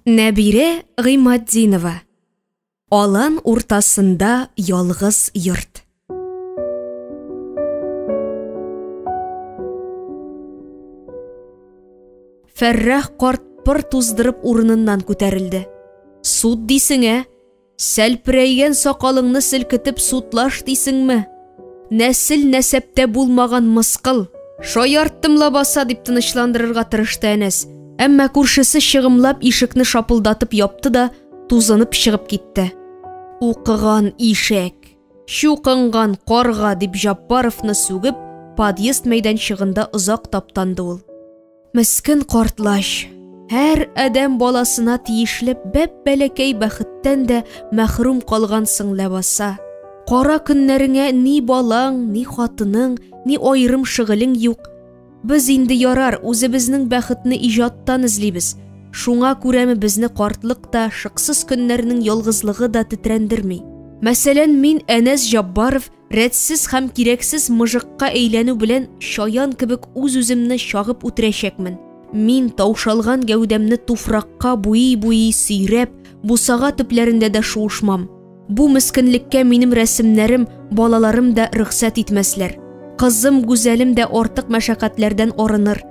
Нәбире Гыймаддинова. Алан уртасында ялгыз йорт. Фәррах карт пыр туздырып урыныннан күтәрелде. Суд дисеңә? Сәлпірәйгән сақалыңны селкетеп судлаш дисеңме? Нәсел нәсәптә булмаган мыскыл. Шаярттым лабаса дип тынычландырырга тырышты әнәс. Әмма күршесе шыгымлап ишекне шапылдатып япты да тузынып чыгып китте. Укыган ишек, шуқынган карга дип Жаппаровны сүгеп, подъезд мәйданчыгында озак таптанды ул. Мискин картлаш, һәр адәм баласына тиешле бәп-бәләкәй бәхеттән дә мәхрүм калгансың ләбаса. Кара көннәреңә ни балаң, ни хатының, ни айрым шөгылең юк. Biz инде ярар, үзебезнең бәхетне иҗаттан эзлибез. Шуңа күрәме безне картлык та, шыксыз көннәрнең ялгызлыгы да тетрәндерми. Мәсәлән, мин Әнәс Жапбаров рәтсез һәм кирәксез мыжыкка әйләнү белән шаян кебек үз-үземне чагып үтерәчәкмен. Мин таушалган гәүдәмне туфракка буй-буй сөйрәп, бусага төпләрендә дә шуышмам. Бу мискинлеккә минем рәсемнәрем, балаларым да рөхсәт итмәсләр. Кызым, гүзәлем дә артык мәшәкатьләрдән арыныр.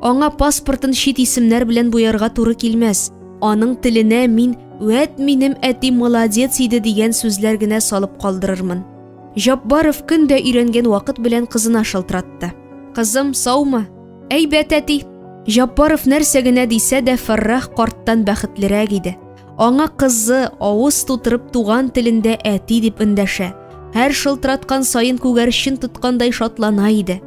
Аңа паспортын шит исемнәр белән буярга туры килмәс. Аның теленә мин "Вәт минем әти молодец иде" дигән сүзләр генә салып калдырырмын. Жапбаров көндә өйрәнгән вакыт белән кызына шылтыратты. Кызым, саумы? Әйбәт әти. Жапбаров нәрсә генә дисә дә Фәррах карттан бәхетлерәк иде. Аңа кызы авыз тутырып туган телендә әти дип эндәшә. Һәр шылтыраткан сайын күгәрчен тоткандай шатлана иде.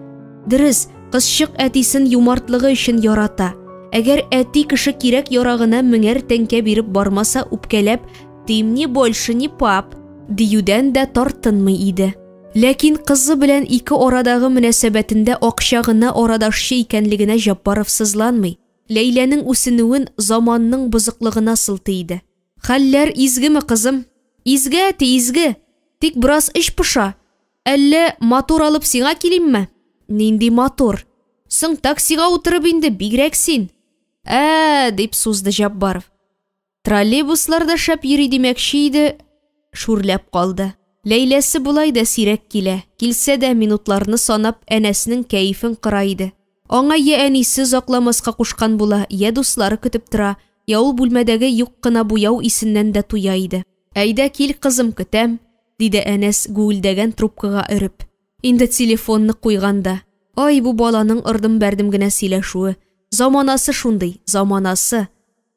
Дөрес, кызчык әтисен юмартлыгы өчен ярата. Әгәр әти кеше кирәк ярагына меңәр тәңкә биреп бармаса, үпкәләп "Ты мне больше не пап" диюдән дә тартынмый иде. Ләкин кызы белән ике арадагы мөнәсәбәтендә акча гына арадашчы икәнлегенә Жапбаров сызланмый. Ләйләнең үсенүен заманның бузыклыгына сылтый иде. Хәлләр изгеме, кызым? Изге әти, изге. Тик брас эш пыша. Әллә мотор алып сиңа килимме? Нинди мотор? Соң таксига утырып инде, бигрәк син. Дип сузды Жапбаров. Троллейбусларда шәп йөри димәкче иде, шүрләп калды. Ләйләсе булай да сирәк килә. Килсә дә минутларны санап әнәсенең кәефен кыра иде. Аңа я әнисе закламаска кушкан була, я дуслары көтеп тора, я ул бүлмәдәге юк кына буяу исеннән дә туя иде. Әйдә кил, кызым, көтәм, диде Әнәс гүелдәгән трубкага өреп. Инде телефонны куйганда. Ай, бу баланың ырдым-бәрдем генә сөйләшүе. Заманасы шундый, заманасы.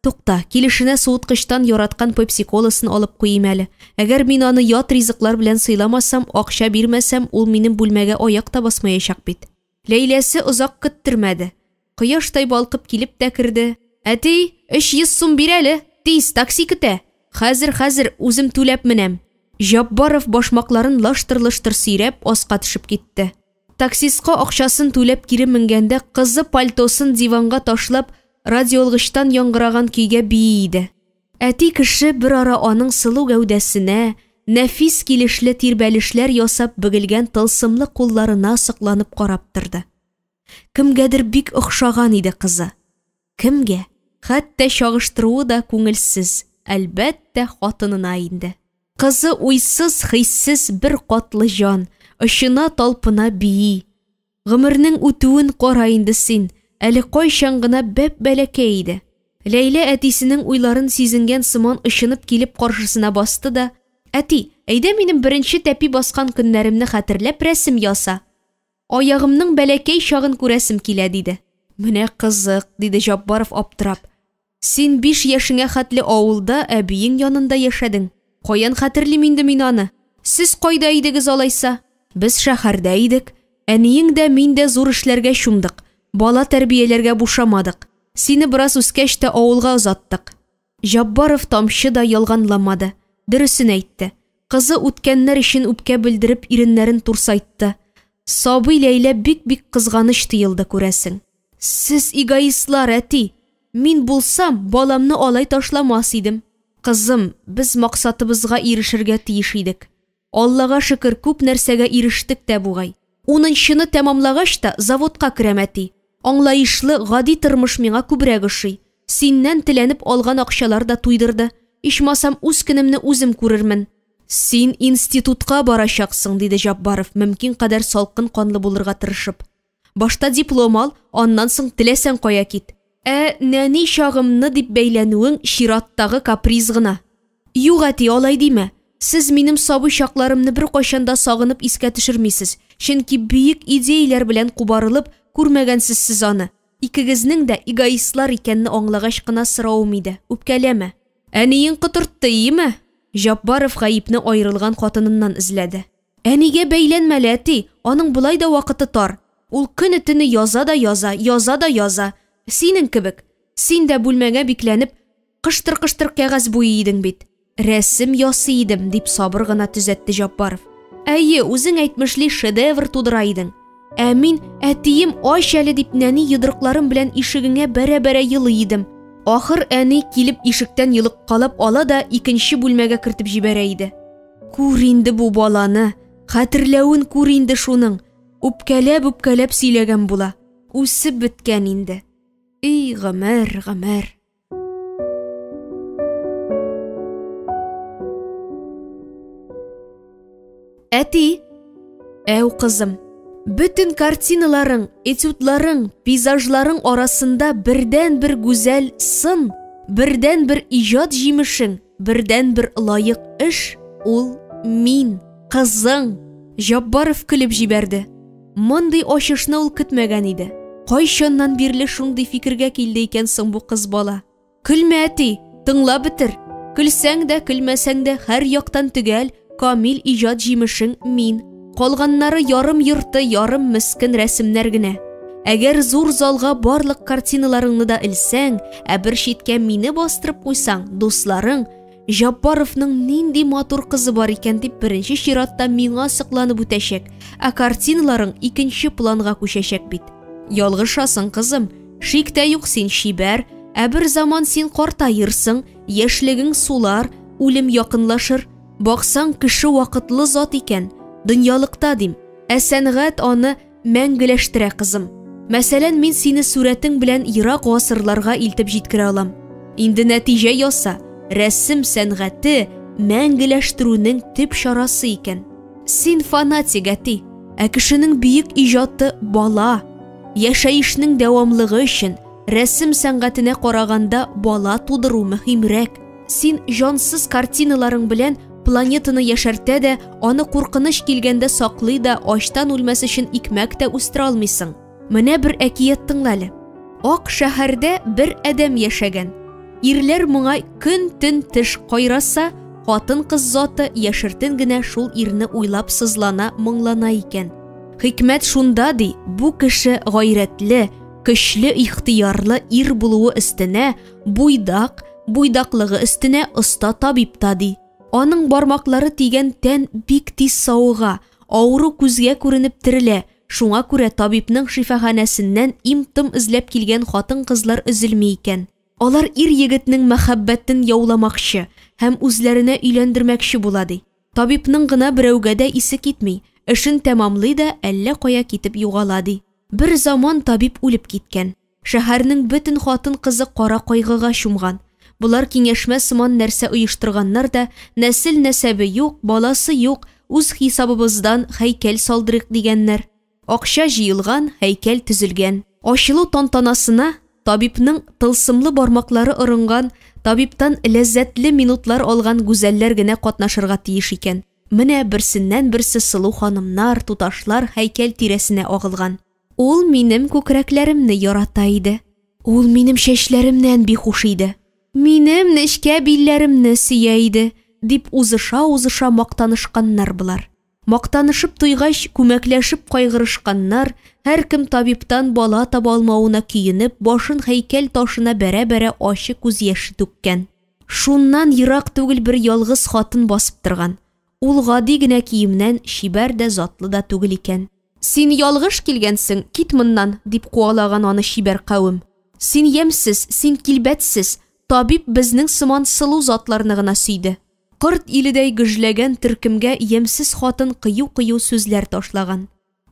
Тукта, килешенә суыткычтан яраткан пепси-коласын алып куйым әле. Әгәр мин аны ят ризыклар белән сыйламасам, акча бирмәсәм, ул минем бүлмәгә аяк та басмаячак бит. Ләйләсе озак көттермәде. Кояштай балкып килеп тә керде. Әти, 300 сум бир әле, тиз такси көтә. Хәзер үзем түләп менәм. Жапбаров башмакларын лаштыр-лаштыр сөйрәп аска төшеп китте. Таксистка акчасын түләп кире менгәндә кызы пальтосын диванга ташлап, радиолгычтан яңгыраган көйгә бии иде. Әти кеше бер ара аның сылу гәүдәсенә, нәфис килешле тирбәлешләр ясап бөгелгән тылсымлы кулларына сокланып карап торды. Кемгәдер бик охшаган иде кызы. Кемгә? Хәтта чагыштыруы да күңелсез, әлбәттә хатынына инде. Кызы уйсыз, хыйссыз бер катлы жан, ышына талпына бии. Гомернең үтүен кара инде син, әле кайчан гына бәп-бәләкәй иде. Ләйлә әтисенең уйларын сизенгән сыман ышынып килеп каршысына басты да: "Әти, әйдә минем беренче тәпи баскан көннәремне хәтерләп рәсем яса. Аягымның бәләкәй чагын күрәсем килә" диде. "Менә кызык", диде Жапбаров аптырап. "Син 5 яшеңә хәтле авылда әбиең янында яшәдең. Каян хәтерлим инде мин аны? Сез кайда идегез алайса?" "Без шәһәрдә идек. Әниең дә, мин дә зур эшләргә чумдык. Бала тәрбияләргә бушамадык. Сине бераз үскәч тә авылга озаттык." Жапбаров тамчы да ялганламады. Дөресен әйтте. Кызы үткәннәр өчен үпкә белдереп иреннәрен турсайтты. Сабый Ләйлә бик кызганыч тыелды күрәсең. "Сез эгоистлар, әти. Мин булсам, баламны алай ташламас идем. Кызым, без максатыбызга ирешергә тиеш идек. Аллага шөкер, күп нәрсәгә ирештек тә бугай. 10-ны тәмамлагач та заводка керәм, әти. Аңлайышлы, гади тормыш миңа күбрәк ошый. Синнән теләнеп алган акчалар да туйдырды. Ичмасам үз көнемне үзем күрермен. Син институтка барачаксың, диде Жаббаров, мөмкин кадәр салкын канлы булырга тырышып. Башта диплом ал, аннан соң теләсәң кая кит. Нәни чагымны дип бәйләнүең чираттагы каприз гына. Юк әти, алай диме. Сез минем сабый чакларымны бер кайчанда сагынып искә төшермисез. Чөнки бөек идеяләр белән кубарылып күрмәгәнсез сез аны. Икегезнең дә эгоистлар икәнне аңлагач кына сораум иде. Үпкәләмә. Әниең котыртты, име? Жаббаров гаипне айрылган хатыныннан эзләде. Әнигә бәйләнмәле әти, аның булай да вакыты тар. Ул көне-төне яза да яза. Синең кебек. Син дә бүлмәгә бикләнеп, кыштыр-кыштыр кәгазь буй идең бит. Рәсем ясый идем, дип сабыр гына төзәтте Жаббаров. Әйе, үзең әйтмешли шедевр тудыра идең. Мин әтием аш әле дип нәни йодрыкларым белән ишегеңә бәрә-бәрә йылый идем. Ахыр әни килеп ишектән йылык калып ала да икенче бүлмәгә кертеп җибәрә иде. Күр инде бу баланы, хәтерләвен күр инде шуның. Үпкәләп сөйләгән була. Үсеп беткән инде. Гомер. Әти, кызым, бүтін картиналарың, этюдларың, пейзажларың арасында бірден бір гүзәл сын, бірден бір ижад җимешең, бірден бір лайык эш, ул мин, кызың. Жаббаров көлеп җибәрде. Мондый ачышны ул көтмәгән иде. Кайчаннан бирле шундый фикергә килде икән соң бу кыз бала? Көлмә әти, тыңла бетер. Көлсәң дә, көлмәсәң дә һәр яктан төгәл, камил ижад җимешең мин. Калганнары ярым йорты, ярым мискин рәсемнәр генә. Әгәр зур залга барлык картиналарыңны да илсәң, бер читкә мине бастырып куйсаң, дусларың, Жаббаровның нинди матур кызы бар икән дип беренче чиратта миңа сыкланып үтәчәк, картиналарың икенче планга күчәчәк бит. Ялгышасың, кызым, шиктә юк, син чибәр, бер заман син картаерсың, яшьлегең сулар, үлем якынлашыр. Баксаң, кеше вакытлы зат икән, дөньялыкта дим. Сәнгать аны мәңгеләштерә, кызым. Мәсәлән, мин сине сүрәтең белән ерак гасырларга илтеп җиткерә алам. Инде нәтиҗә яса, рәсем сәнгате мәңгеләштерүнең төп чарасы икән. Син фанатик, әти. Кешенең бөек иҗаты бала. Яшәешнең дәвамлыгы өчен рәсем сәнгатенә караганда бала тудыру мөһимрәк. Син җансыз картиналарың белән планетаны яшәртә дә, аны куркыныч килгәндә саклый да, ачтан үлмәс өчен икмәк тә үстерә алмыйсың. Менә бер әкият тыңлале. Ак шәһәрдә бер адәм яшәгән. Ирләр моңа көн-төн теш кайраса, хатын-кыз заты яшертен генә шул ирне уйлап сызлана, моңлана икән. Хикмәт шунда ди, бу кеше гайрәтле, көчле, ихтыярлы ир булуы өстенә, буйдаклыгы өстенә оста табип та ди. Аның бармаклары тигән тән бик тиз савыга, авыру күзгә күренеп терелә. Шуңа күрә табипның шифаханәсеннән им-тым эзләп килгән хатын-кызлар өзелми икән. Алар ир-егетнең мәхәббәтен яуламакчы һәм үзләренә өйләндермәкче була ди. Табипның гына берәүгә дә исе китми, эшен тәмамлый да әллә кая китеп югала ди. Бер заман табип үлеп киткән. Шәһәрнең бөтен хатын-кызы кара кайгыга чумган. Булар киңәшмә сыман нәрсә оештырганнар да, нәсел нәсәбе юк, баласы юк, үз хисабыбыздан һәйкәл салдырык дигәннәр. Акча җыелган, һәйкәл төзелгән. Ачылу тантанасына табипның тылсымлы бармаклары ырынган, табиптан ләззәтле минутлар алган гүзәлләр генә катнашырга тиеш икән. Менә берсеннән берсе сылу ханымнар, туташлар һәйкәл тирәсенә агылган. Ул минем күкрәкләремне ярата иде. Ул минем чәчләремнән бихуш иде. Минем нечкә билләремне сөя иде, дип узыша мактанышканнар булар. Мактанышып туйгач, күмәкләшеп кайгырышканнар, һәркем табиптан бала таба алмавына көенеп, башын һәйкәл ташына бәрә-бәрә ачы күз яше түккән. Шуннан ерак түгел бер ялгыз хатын басып торган. Ул гади генә киемнән, чибәр дә, затлы да түгел икән. Син ялгыш килгәнсең, кит моннан, дип куалаган аны чибәр кавым. Син ямсыз, син килбәтсез. Табип безнең сыман сылу затларны гына сөйде. Кырт иледәй гөжләгән төркемгә ямсыз хатын кыю-кыю сүзләр ташлаган.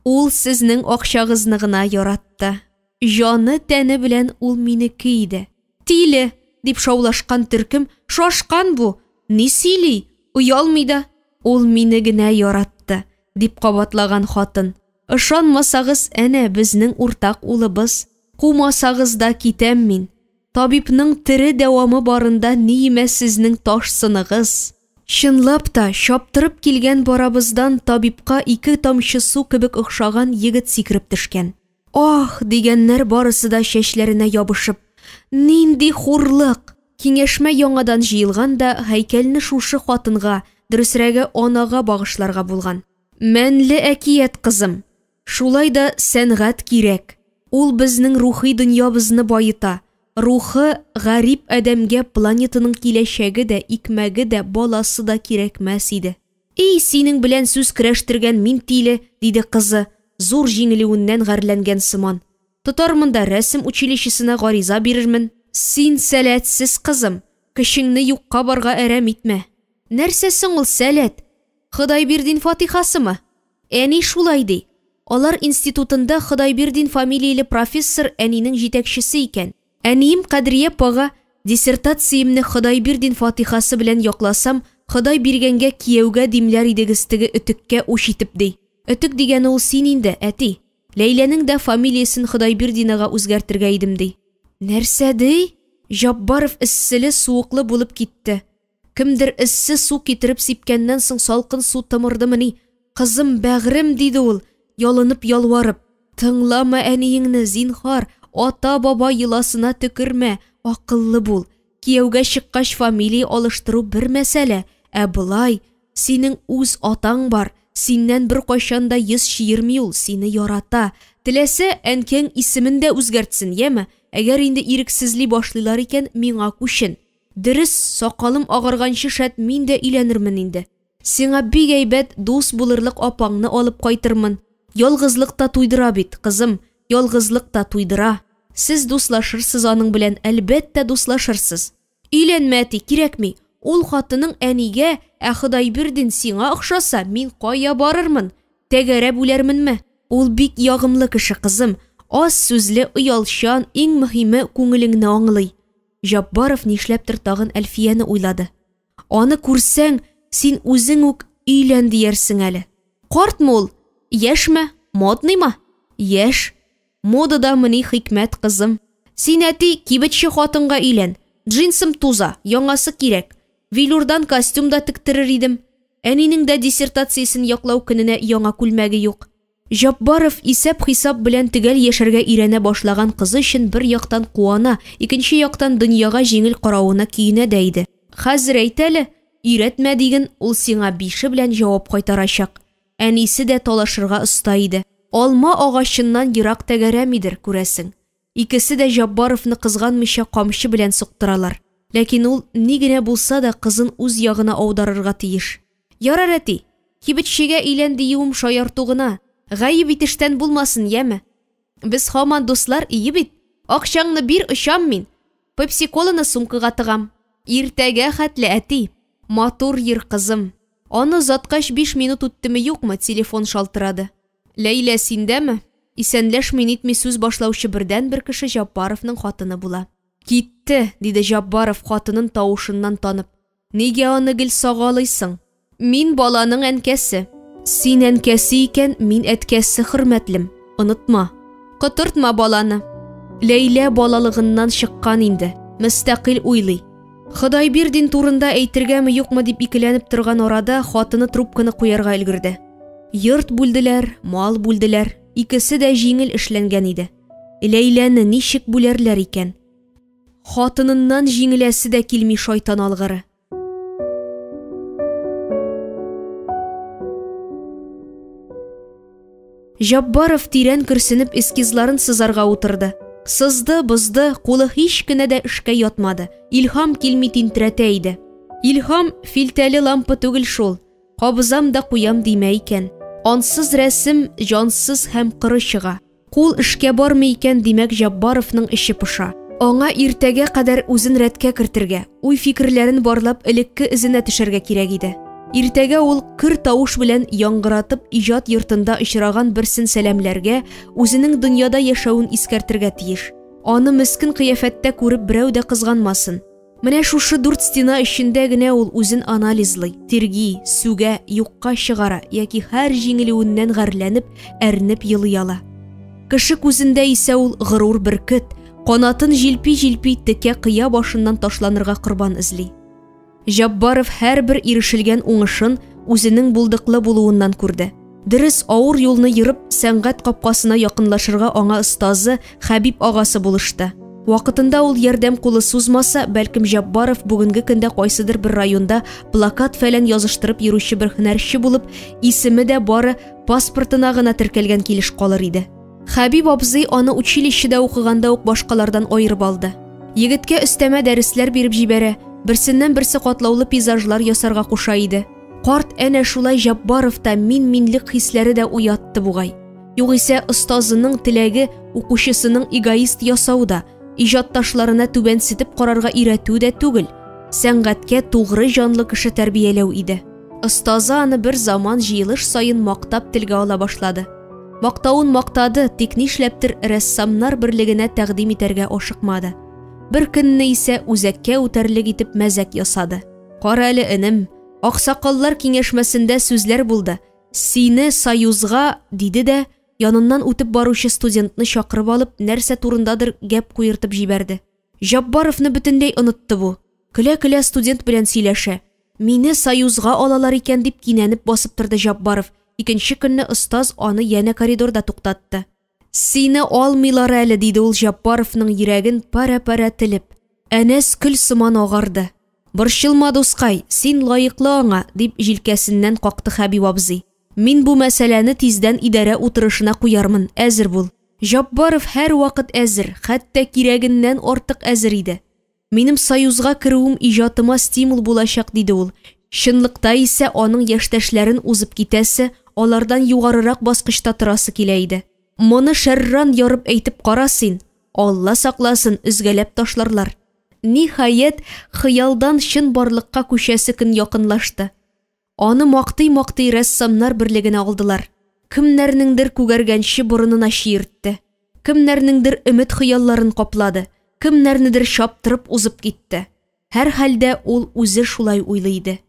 Ул сезнең акчагызны гына яратты. Җаны тәне белән ул минеке иде. Тиле, дип шаулашкан төркем, шашкан бу, ни сөйли, уялмый да. Ул мине генә яратты, дип кабатлаган хатын. Ышанмасагыз, әнә безнең уртак улыбыз. Кумасагыз да китәм мин. Табипның тере дәвамы барында ниемә сезнең таш сынығыз. Чынлап та, шаптырып килгән барабыздан табипка 2 тамчы су кебек охшаган егет сикереп төшкән. Ах, дигәннәр барысы да чәчләренә ябышып. Нинди хурлык! Киңәшмә яңадан җыелган да һәйкәлне шушы хатынга, дөресрәге анага багышларга булган. Мәнле әкият, кызым. Шулай да сәнгать кирәк. Ул безнең рухи дөньябызны байыта. Рухы гарип әдәмгә планетаның киләчәге дә, икмәге дә, баласы да кирәкмәс иде. И синең белән сүз көрәштергән мин Тиле, диде кызы, зур җиңелүеннән гарләнгән сыман. Тотармын да рәсем училищесына гариза бирермен. Син сәләтсез кызым, кешеңне юкка барга әрәм итмә. Нәрсәсең ул сәләт? Ходайбердин фатихасымы? Әни шулай ди. Алар институтында Ходайбердин фамилияле профессор әнинең җитәкчесе икән. Әнием Кадрия пага диссертациямны Ходайбердин фатихасы белән якласам, Ходай биргәнгә кияүгә димләр идегез теге өтеккә уш итеп ди. Өтек дигәне ул син инде, әти. Ләйләнең дә фамилиясын Ходайбердинага үзгәртергә идем ди. Нәрсә ди? Жаббаров эсселе суыклы булып китте. Кемдер эссе су китереп сипкәннән соң салкын су тымырдымы ни? Кызым, бәгърем, диде ул, ялынып ялварып. Тыңлама әниеңне, зинһар, ата-баба йыласына төкермә, акыллы бул. Кияүгә чыккач фамилия алыштыру бер мәсьәлә, ә булай, синең үз атаң бар, синнән бер кайчанда йөз чиерми ул, сине ярата. Теләсә әнкәң исемен дә үзгәртсен, яме? Әгәр инде ирексезли башлыйлар икән, миңа күчен. Дөрес, сакалым агарганчы шәт мин дә иләнермен инде. Сиңа бик әйбәт дус булырлык апаңны алып кайтырмын. Ялгызлык та туйдыра бит, кызым, ялгызлык та туйдыра. Сез дуслашырсыз аның белән, әлбәттә дуслашырсыз. Иләнмә, ти, кирәкми. Ул хатының әнигә, ә Ходайбердин сиңа охшаса, мин кая барырмын? Тәгәрәп үләрменме? Ул бик ягымлы кеше, кызым. Аз сүзле, уялчан, иң мөһиме күңелеңне аңлый. Жаббаров нишләптер тагын Әлфияне уйлады. Аны күрсәң, син үзең үк өйлән диярсең әле. Картмы ул? Яшме? Модныймы? Яш. Модада мени хикмәт, кызым. Син әти кибетче хатынга өйлән. Джинсым туза, яңасы кирәк. Вилурдан костюм да тектерер идем. Әнинең дә диссертациясын яклау көненә яңа күлмәге юк. Жаббаров исәп-хисап белән төгәл яшәргә ирәнә башлаган кызы өчен бер яктан куана, икенче яктан дөньяга җиңел каравына көенә дә иде. Хәзер әйт әле, өйрәтмә диген, ул сиңа бише белән җавап кайтарачак. Әнисе дә талашырга оста иде. Алма агачыннан ерак тәгәрәмидер, күрәсең. Икесе дә Жаббаровны кызганмыйча камчы белән суктыралар. Ләкин ул ни генә булса да кызын үз ягына аударырга тиеш. Ярар, әти, кибетчегә өйлән диюем шаярту гына. Гаеп итештән булмасын, яме? Без һаман дуслар, ие бит. Акчаңны бир, очам мин. Пепси-коланы сумкага тыгам. Иртәгә хәтле, әти. Матур йыр, кызым. Аны заткач 5 минут үттеме юкмы, телефон шалтырады. Ләйлә синдәме? Исәнләшми нитми сүз башлаучы бердән бер кеше Жаббаровның хатыны була. Китте, диде Жаббаров хатынын тавышыннан танып. Нигә аны гел сагалыйсың? Мин баланың әнкәсе. Син әнкәсе икән, мин әткәсе, хөрмәтлем. Онытма. Котыртма баланы. Ләйлә балалыгыннан чыккан инде. Мөстәкыйль уйлый. Ходайбердин турында әйтергәме юкмы дип икеләнеп торган арада хатыны трубканы куярга өлгерде. Йорт бүлделәр, мал бүлделәр. Икесе дә җиңел эшләнгән иде. Ләйләне ничек бүләрләр икән? Хатыныннан җиңеләсе дә килми шайтан алгыры. Жаббаров тирән көрсенеп эскизларын сызарга утырды. Сызды, бызды, кулы һич кенә дә эшкә ятмады. Илһам килми тинтерәтә иде. Илһам филтәле лампа түгел шул. Кабызам да куям димә икән. Ансыз рәсем җансыз һәм кыры чыга. Кул эшкә бармый икән, димәк Жаббаровның эше пыша. Аңа иртәгә кадәр үзен рәткә кертергә, уй фикерләрен барлап элекке эзенә төшәргә кирәк иде. Иртәгә ул кыр тавыш белән яңгыратып иҗат йортында очраган берсен сәламләргә, үзенең дөньяда яшәвен искәртергә тиеш. Аны мескен кыяфәттә күреп берәү дә кызганмасын. Менә шушы 4 стена эчендә генә ул үзен анализлый, тирги, сүгә, юкка чыгара яки һәр җиңелүеннән гәрләнеп, әрнеп елый ала. Кеше күзендә исә ул горур бөркет, канатын җилпи-җилпи текә кыя башыннан ташланырга корбан эзли. Җаббаров һәрбер ирешелгән уңышын үзенең булдыклы булуыннан күрде. Дөрес, авыр юлны йөреп, сәнгать капкасына якынлашырга аңа остазы Хәбиб агасы булышты. Вакытында ул ярдәм кулы сузмаса, бәлкем Җаббаров бүгенге көндә кайсыдыр бер районда плакат фәлән языштырып йөрүче бер һөнәрче булып, исеме дә бары паспортына гына теркәлгән килеш калыр иде. Хәбиб абзый аны училищеда укыганда ук башкалардан аерып алды. Егеткә өстәмә дәресләр биреп җибәрә, берсеннән берсе катлаулы пейзажлар ясарга куша иде. Карт әнә шулай Җаббаровта мин-минлек хисләре дә уятты бугай. Югыйсә остазының теләге укучысының эгоист ясауда, иҗатташларына түбәнсетеп карарга өйрәтү дә түгел, сәнгатькә тугры җанлы кеше тәрбияләү иде. Остазы аны бер заман җыелыш сайын мактап телгә ала башлады. Мактауын мактады, тик нишләптер рәссамнар берлегенә тәкъдим итәргә ашыкмады. Бер көнне исә үзәккә үтәрлек итеп мәзәк ясады. Кара әле энем, Аксакаллар киңәшмәсендә сүзләр булды. Сине Союзга, диде дә, яныннан үтеп баручы студентны чакырып алып, нәрсә турындадыр гәп куертып җибәрде. Җаббаровны бөтенләй онытты бу. Көлә-көлә студент белән сөйләшә. Мине Союзга алалар икән дип кинәнеп басып торды Җаббаров. Икенче көнне остаз аны янә коридорда туктатты. Сине алмыйлар әле, диде ул Җаббаровның йөрәген пара-пара телеп. Әнәс көл сыман агарды. Борчылма, дускай, син лайыклы аңа, дип җилкәсеннән какты Хәбиб абзый. Мин бу мәсьәләне тиздән идарә утырышына куярмын, әзер бул. Җаббаров һәр вакыт әзер, хәтта кирәгеннән артык әзер иде. Минем Союзга керүем иҗатыма стимул булачак, диде ул. Чынлыкта исә аның яшьтәшләрен узып китәсе, алардан югарырак баскычта торасы килә иде. Моны шәрран ярып әйтеп кара син. Алла сакласын, үзгәләп ташларлар. Ниһаять, хыялдан чын барлыкка күчәсе көн якынлашты. Аны мактый-мактый рәссамнар берлегенә алдылар. Кемнәрнеңдер күгәргәнче борынына чиертте. Кемнәрнеңдер өмет хыялларын каплады. Кемнәрнедер чаптырып узып китте. Һәр хәлдә ул үзе шулай уйлый иде.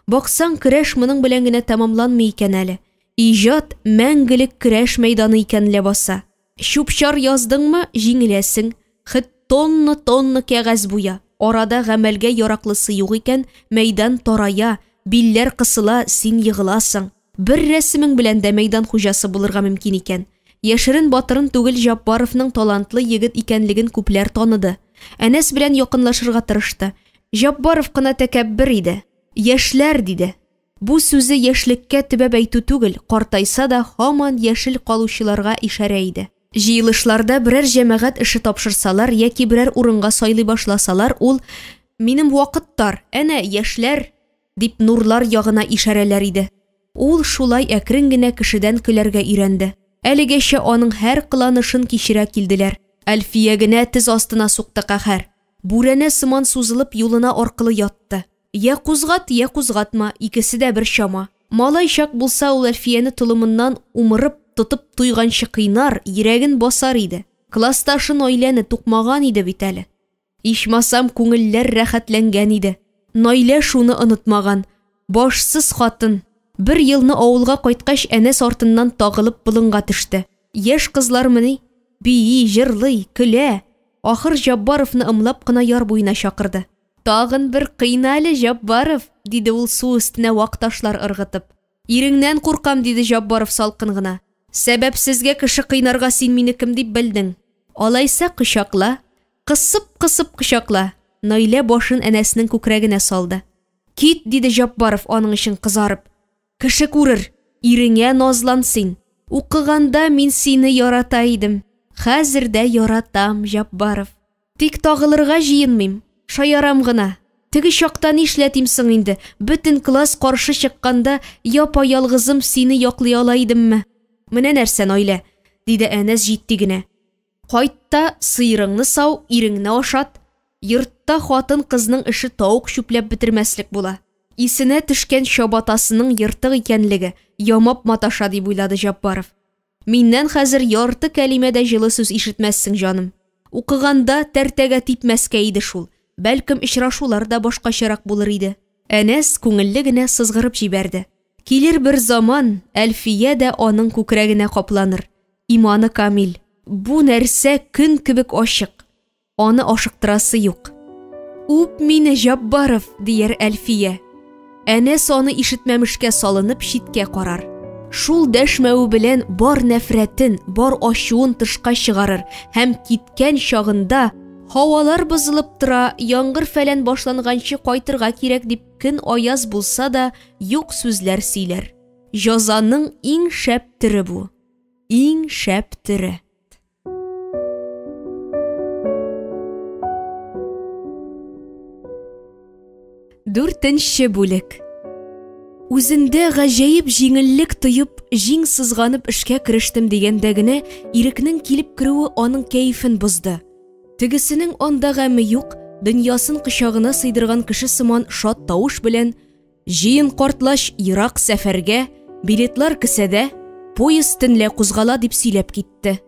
Баксаң, көрәш моның белән генә тәмамланмый икән әле. Иҗат мәңгелек көрәш мәйданы икән ләбаса. Чүпчар яздыңмы, җиңеләсең. Тонна кәгазь буя. Арада гамәлгә яраклысы юк икән, мәйдан тарая, билләр кысыла, син йыгыласың. Бер рәсемең белән дә мәйдан хуҗасы булырга мөмкин икән. Яшерен батырын түгел Җаббаровның талантлы егет икәнлеген күпләр таныды. Әнәс белән якынлашырга тырышты. Җаббаров кына тәкәббер иде. Яшьләр, диде. Бу сүзе яшьлеккә төбәп әйтү түгел, картайса да һаман яшел калучыларга ишарә иде. Җыелышларда берәр җәмәгать эше тапшырсалар яки берәр урынга сайлый башласалар, ул «Минем вакыттар, әнә яшьләр» дип нурлар ягына ишарәләр иде. Ул шулай әкрен генә кешедән көләргә өйрәнде. Әлегәчә аның һәр кыланышын кичерә килделәр. Әлфия генә тез астына сукты каһәр. Бүрәнә сыман сузылып юлына аркылы ятты. Я кузгат, я кузгатма, икесе дә бер чама. Малай чак булса, ул Әлфияне тулымыннан умырып тотып туйганчы кыйнар, йөрәген басар иде. Классташын Наиләне тукмаган иде бит әле. Ичмасам күңелләр рәхәтләнгән иде. Наилә шуны онытмаган. Башсыз хатын. Бер елны авылга кайткач, Әнәс артыннан тагылып болынга төште. Яшь кызлармыни? Бии, җырлый, көлә. Ахыр Җаббаровны ымлап кына яр буена чакырды. Тагын бер кыйна әле, Җаббаров, диде ул су өстенә вакташлар ыргытып. Иреңнән куркам, диде Җаббаров салкын гына. Сәбәпсезгә кеше кыйнарга син мине кем дип белдең? Алайса кычакла, кысып кычакла. Наилә башын Әнәснең күкрәгенә салды. Кит, диде Җаббаров аның өчен кызарып. Кеше күрер, иреңә назлан син. Укыганда мин сине ярата идем. Хәзер дә яратам, Җаббаров. Тик тагылырга җыенмыйм, шаярам гына. Теге чакта нишләтим соң инде? Бөтен класс каршы чыкканда япа-ялгызым сине яклый ала идемме? Менә нәрсә, Наилә, диде Әнәс җитди генә. Кайтта сыерыңны сау, иреңне ашат. Йортта хатын кызның эше таук чүпләп бетермәслек була. Исенә төшкән чабатасының йыртык икәнлеге ямап маташа дип уйлады Җаббаров. Миннән хәзер ярты кәлимәдә җылы сүз ишетмәссең, җаным. Укыганда тәртәгә типмәскә иде шул. Бәлкем очрашулар да башкачарак булыр иде. Әнәс күңелле генә сызгырып җибәрде. Килер бер заман, Әлфия дә аның күкрәгенә капланыр. Иманы камил. Бу нәрсә көн кебек ачык. Аны ашыктырасы юк. Үп мине, Җаббаров, дияр Әлфия. Әнәс аны ишетмәмешкә салынып читкә карар. Шул дәшмәү белән бар нәфрәтен, бар ачуын тышка чыгарыр һәм киткән чагында һавалар бозылып тора, яңгыр фәлән башланганчы кайтырга кирәк дип көн аяз булса да юк сүзләр сөйләр. Җазаның иң шәп төре бу. Иң шәп төре. Дүртенче бүлек. Үзендә гаҗәеп җиңеллек тоеп, җиң сызганып эшкә керештем дигәндә генә ирекнең килеп керүе аның кәефен бозды. Тегесенең анда гаме юк, дөньясын кычагына сыйдырган кеше сыман шат тавыш белән: "Җыен картлаш, ерак сәфәргә, билетлар кесәдә, поезд төнлә кузгала" дип сөйләп китте.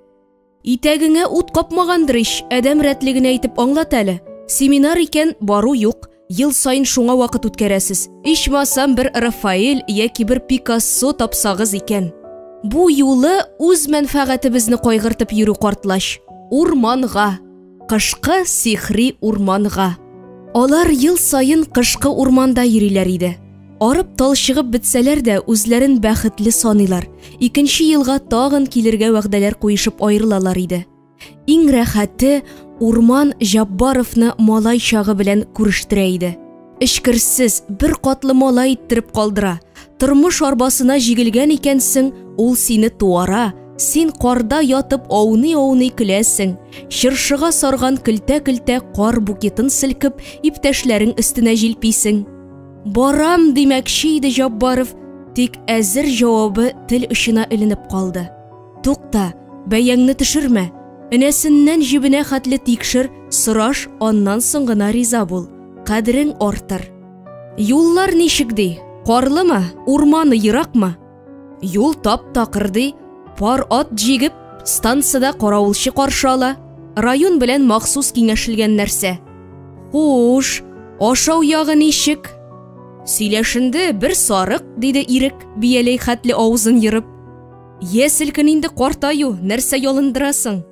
Итәгеңә ут капмагандыр ич, адәм рәтлегенә әйтеп аңлат әле. Семинар икән, бару юк. Ел сайын шуңа вакыт үткәрәсез. Ичмасам бер Рафаэль яки бер Пикассо тапсагыз икән. Бу юлы үз мәнфәгатебезне кайгыртып йөрү картлаш. Урманга. Кышкы сихри урманга. Алар ел сайын кышкы урманда йөриләр иде. Арып талчыгып бетсәләр дә үзләрен бәхетле саныйлар. Икенче елга тагын килергә вәгъдәләр куешып аерылалар иде. Иң рәхәте Урман Җаббаровны малай чагы белән күрештерә иде. Эшкерсез, бер катлы малай иттереп калдыра. Тормыш арбасына җигелгән икәнсең, ул сине туара. Син карда ятып ауный-ауный көләсең. Чыршыга сарган көлтә-көлтә кар букетін селкеп, иптәшләрең өстенә җилписең. Барам димәкче иде Җаббаров, тик әзер җавабы тел очына эленеп калды. Тукта, бәяңне төшермә. Энәсеннән җибенә хәтле тикшер, сораш, аннан соң гына риза бул. Кадрең артыр. Юллар ничек ди? Карлымы? Урманы еракмы? Юл тап-такыр ди. Пар ат җигеп, станцияда каравылчы каршы ала. Район белән махсус киңәшелгән нәрсә. Хуш, ашау ягы ничек? Сөйләшенде бер сарык, диде ирек, бияләй хәтле авызын йырып. Йә селкин инде картаю, нәрсә ялындырасың?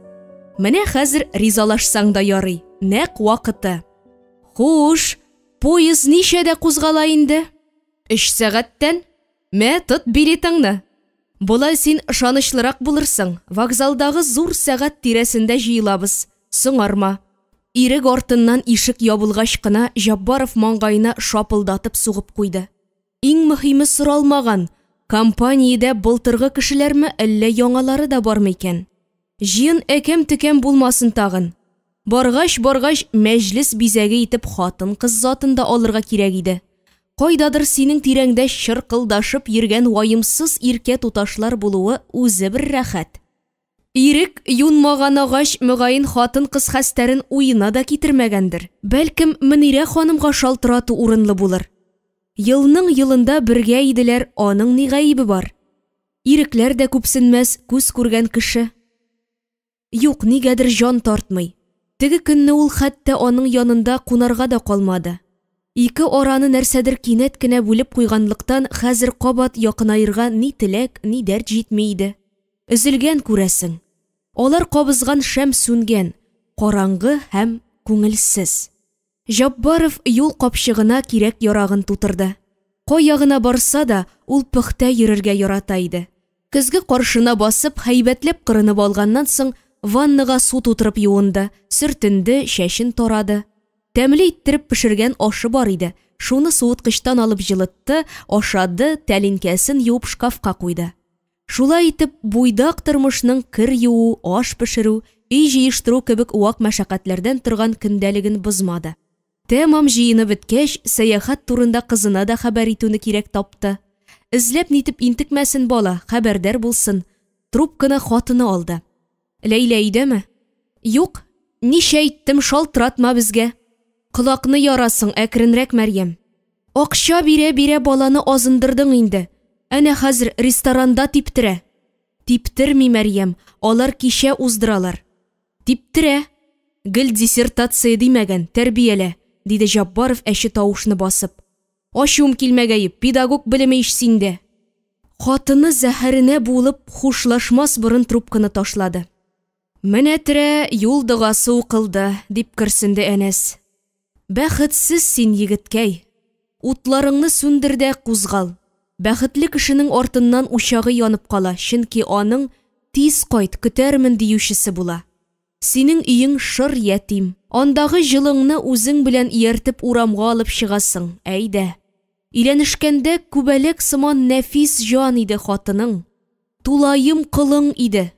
Менә хәзер ризалашсаң да ярый. Нәк вакыты. Хуш, поезд ничәдә кузгала инде? 3 сәгатьтән. Мә тот билетыңны. Болай син ышанычлырак булырсың. Вокзалдагы зур сәгать тирәсендә җыелабыз. Соңарма. Ирек артыннан ишек ябылгач кына Җаббаров маңгайына шапылдатып сугып куйды. Иң мөһиме соралмаган. Компаниядә былтыргы кешеләрме, әллә яңалары да бармы икән? Җыен әкәм-төкәм булмасын тагын. Баргач мәҗлес бизәге итеп хатын-кыз затын да алырга кирәк иде. Кайдадыр синең тирәңдә чыркылдашып йөргән ваемсыз иркә туташлар булуы үзе бер рәхәт. Ирек юнмаган агач мөгаен хатын-кыз хәстәрен уена да китермәгәндер. Бәлкем Мөнирә ханымга шалтырату урынлы булыр. Елның елында бергә иделәр, аның ни гаибе бар? Ирекләр дә күпсенмәс, күз күргән кеше. Юк, нигәдер җан тартмый. Теге көнне ул хәтта аның янында кунарга да калмады. Ике араны нәрсәдер кинәт кенә бүлеп куйганлыктан хәзер кабат якынайырга ни теләк, ни дәрт җитми иде. Üzелгән күрәсең. Алар кабызган шәм сүнгән, караңгы һәм күңелсез. Җаббаров юл капчыгына кирәк ярагын тутырды. Каягына барса да, ул пөхтә йөрергә ярата иде. Көзге каршына басып, һәйбәтләп кырынып алганнан соң, ваннага су тутырып юынды, сөртенде, чәчен тарады. Тәмле иттереп пешергән ашы бар иде. Шуны суыткычтан алып җылытты, ашады, тәлинкәсен юып шкафка куйды. Шулай итеп, буйдак тормышның кир юу, аш пешерү, өй җыештыру кебек вак мәшәкатьләрдән торган көндәлеген бозмады. Тәмам җыенып беткәч, сәяхәт турында кызына да хәбәр итүне кирәк тапты. Эзләп нитеп интекмәсен бала, хәбәрдар булсын. Трубканы хатыны алды. Ләйлә өйдәме? Юк, ничә әйттем, шалтыратма безгә. Колакны ярасың, әкренрәк Мәрьям. Акча бирә-бирә баланы азындырдың инде. Әнә хәзер ресторанда типтерә. Типтерми Мәрьям, алар кичә уздыралар. Типтерә. Гел диссертация димәгән, тәрбиялә, диде Жаббаров әче тавышны басып. Ачуым килмәгәйеп, педагог белеме иш синдә. Хатыны зәһәренә булып хушлашмас борын трубканы ташлады. Менә терә юл догасы укылды, дип кирсенде Әнәс. Бәхетсез син, егеткәй. Утларыңны сүндердә кузгал. Бәхетле кешенең артыннан учагы янып кала, чөнки аның тиз кайт, көтәрмен диючесе була. Синең өең шыр ятим. Андагы җылыңны үзең белән ияртеп урамга алып чыгасың. Әйдә. Иләнешкәндә күбәлек сыман нәфис җан иде хатының. Тулайым кылың иде.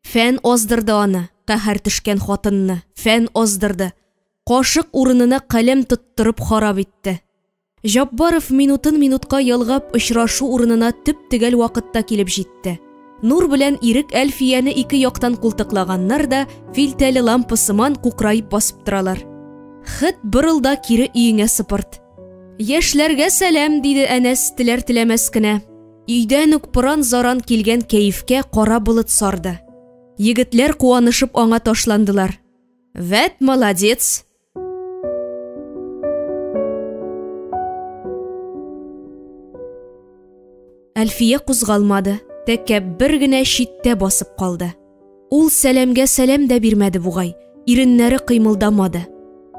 Фән аздырды аны, каһәр төшкән хатынны. Фән аздырды. Кашык урынына каләм тоттырып харап итте. Жаббаров минутын-минутка ялгап очрашу урынына төп төгәл вакытта килеп җитте. Нур белән Ирек Әлфияне ике яктан култыклаганнар да филтәле лампасыман кукрайып басып торалар. Хит бырылда кире өеңә сыпырт. Яшьләргә сәлам, диде Әнәс теләр-теләмәс кенә. Өйдән үк пыран-заран килгән кәефкә кара болыт сарды. Егетләр куанышып аңа ташландылар. Вәт молодец. Әлфия кузгалмады. Тәкәббер генә читтә басып калды. Ул сәламгә сәлам да бирмәде бугай. Иреннәре кыймылдамады.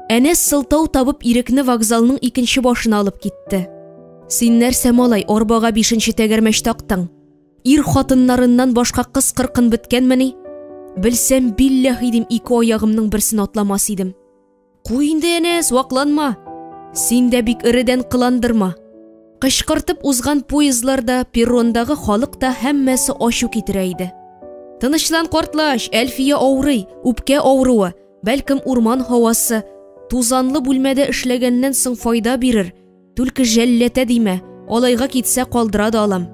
Әнәс сылтау табып Ирекне вокзалның икенче башына алып китте. Син нәрсә, малай, арбага 5нче тәгәрмәч тактың? Ир хатыннарыннан башка кыз кыркын беткәнмени? Белсәм, билләһи дим, ике аягымның берсен атламас идем. Куй инде, Әнәс, вакланма. Син дә бик иредән кыландырма. Кычкыртып узган поездларда, перрондагы халык та һәммәсе ачу китерә иде. Тынычлан, картлаш, Әлфия авырый, үпкә авыруы, бәлкем урман һавасы, тузанлы бүлмәдә эшләгәннән соң файда бирер. Түлке жәлләтә димә, алайга китсә калдыра да алам.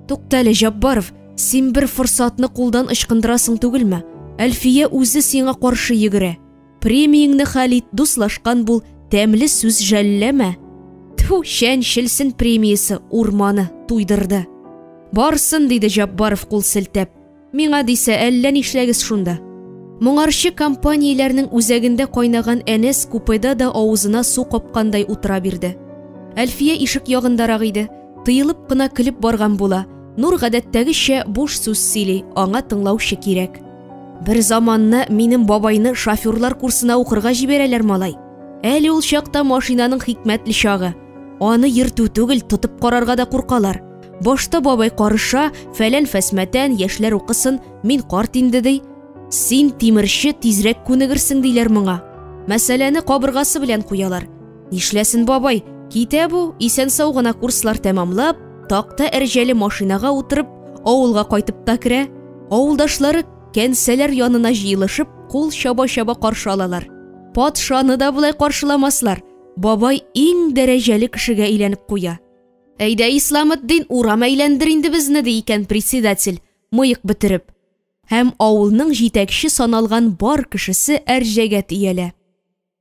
Туктале, Жаббаров, син бер форсатны кулдан ычкындырасың түгелме? Әлфия үзе сиңа каршы йөгерә. Премияңны хәл ит, дуслашкан бул, тәмле сүз жәлләмә. Тфу, шән-шелсен премиясы урманы туйдырды. Барсын, диде Жаббаров кул селтәп. Миңа дисә, әллә нишләгез шунда. Моңарчы компанияләрнең үзәгендә кайнаган Әнәс купеда да авызына су капкандай утыра бирде. Әлфия ишек ягындарак иде. Тыелып кына килеп барган була. Нур гадәттәгечә буш сүз сөйли, аңа тыңлаучы кирәк. Бер заманны минем бабайны шоферлар курсына укырга җибәрәләр, малай. Әле ул чакта машинаның хикмәтле чагы. Аны йөртү түгел, тотып карарга да куркалар. Башта бабай карыша, фәлән фәсмәтән, яшьләр укысын, мин карт инде ди. Син тимерче тизрәк күнегерсең диләр моңа. Мәсьәләне кабыргасы белән куялар. Нишләсен бабай? Китә бу, исән сау гына курслар тәмамлап, такта әрҗәле машинага утырып, авылга кайтып та керә. Авылдашлары кәнсәләр янына җыелышып, кул чаба-чаба каршы алалар. Патшаны да булай каршыламаслар. Бабай иң дәрәҗәле кешегә әйләнеп куя. Әйдә, Исламетдин, урам әйләндер инде безне, ди икән председатель, мыек бетереп. Һәм авылның җитәкче саналган бар кешесе әрҗәгә тиялә.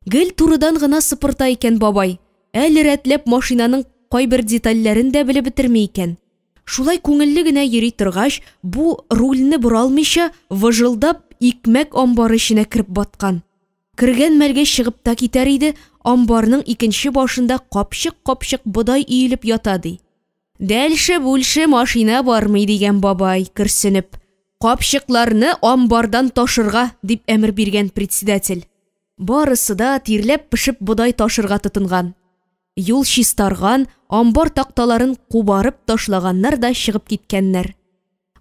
Гел турыдан гына сыпырта икән бабай. Әле рәтләп машинаның кайбер детальләрен дә белеп бетерми икән. Шулай күңелле генә йөри торгач, бу рульне буралмыйча выжылдап икмәк амбары эченә кирип баткан. Кергән мәлгә чыгып та китәр иде, амбарның икенче башында капчык-капчык бодай өелеп ята ди. Дәлше-бүлше машина бармый, дигән бабай, кирсенеп. Капчыкларны амбардан ташырга, дип әмер биргән председатель. Барысы да тирләп пешеп бодай ташырга тотынган. Юл чистарган, амбар такталарын кубарып ташлаганнар да чыгып киткәннәр.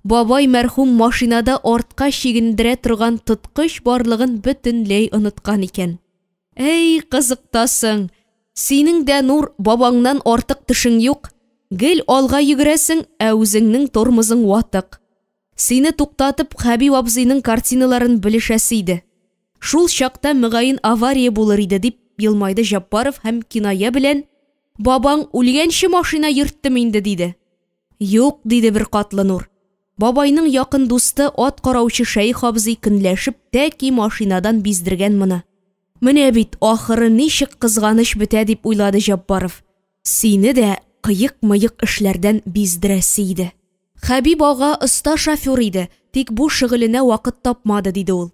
Бабай мәрхүм машинада артка чигендерә торган тоткыч барлыгын бөтенләй оныткан икән. Әй, кызыктасың. Синең дә, Нур, бабаңнан артык тишең юк. Гел алга йөгерәсең, ә үзеңнең тормозың ватык. Сине туктатып Хәбиб абзыйның картиналарын белешәсе иде. Шул чакта мөгаен авария булыр иде, дип елмайды Жаббаров һәм киная белән. Бабаң үлгәнче машина йөрттем инде, диде. Юк, диде бер катлы Нур. Бабайның якын дусты ат караучы Шәйх абзый көнләшеп тәки машинадан биздергән моны. Менә бит ахыры ничек кызганыч бетә, дип уйлады Жаббаров. Сине дә кыек-мыек эшләрдән биздерәсе иде. Хәбиб ага оста шофер иде, тик бу шөгыленә вакыт тапмады, диде ул.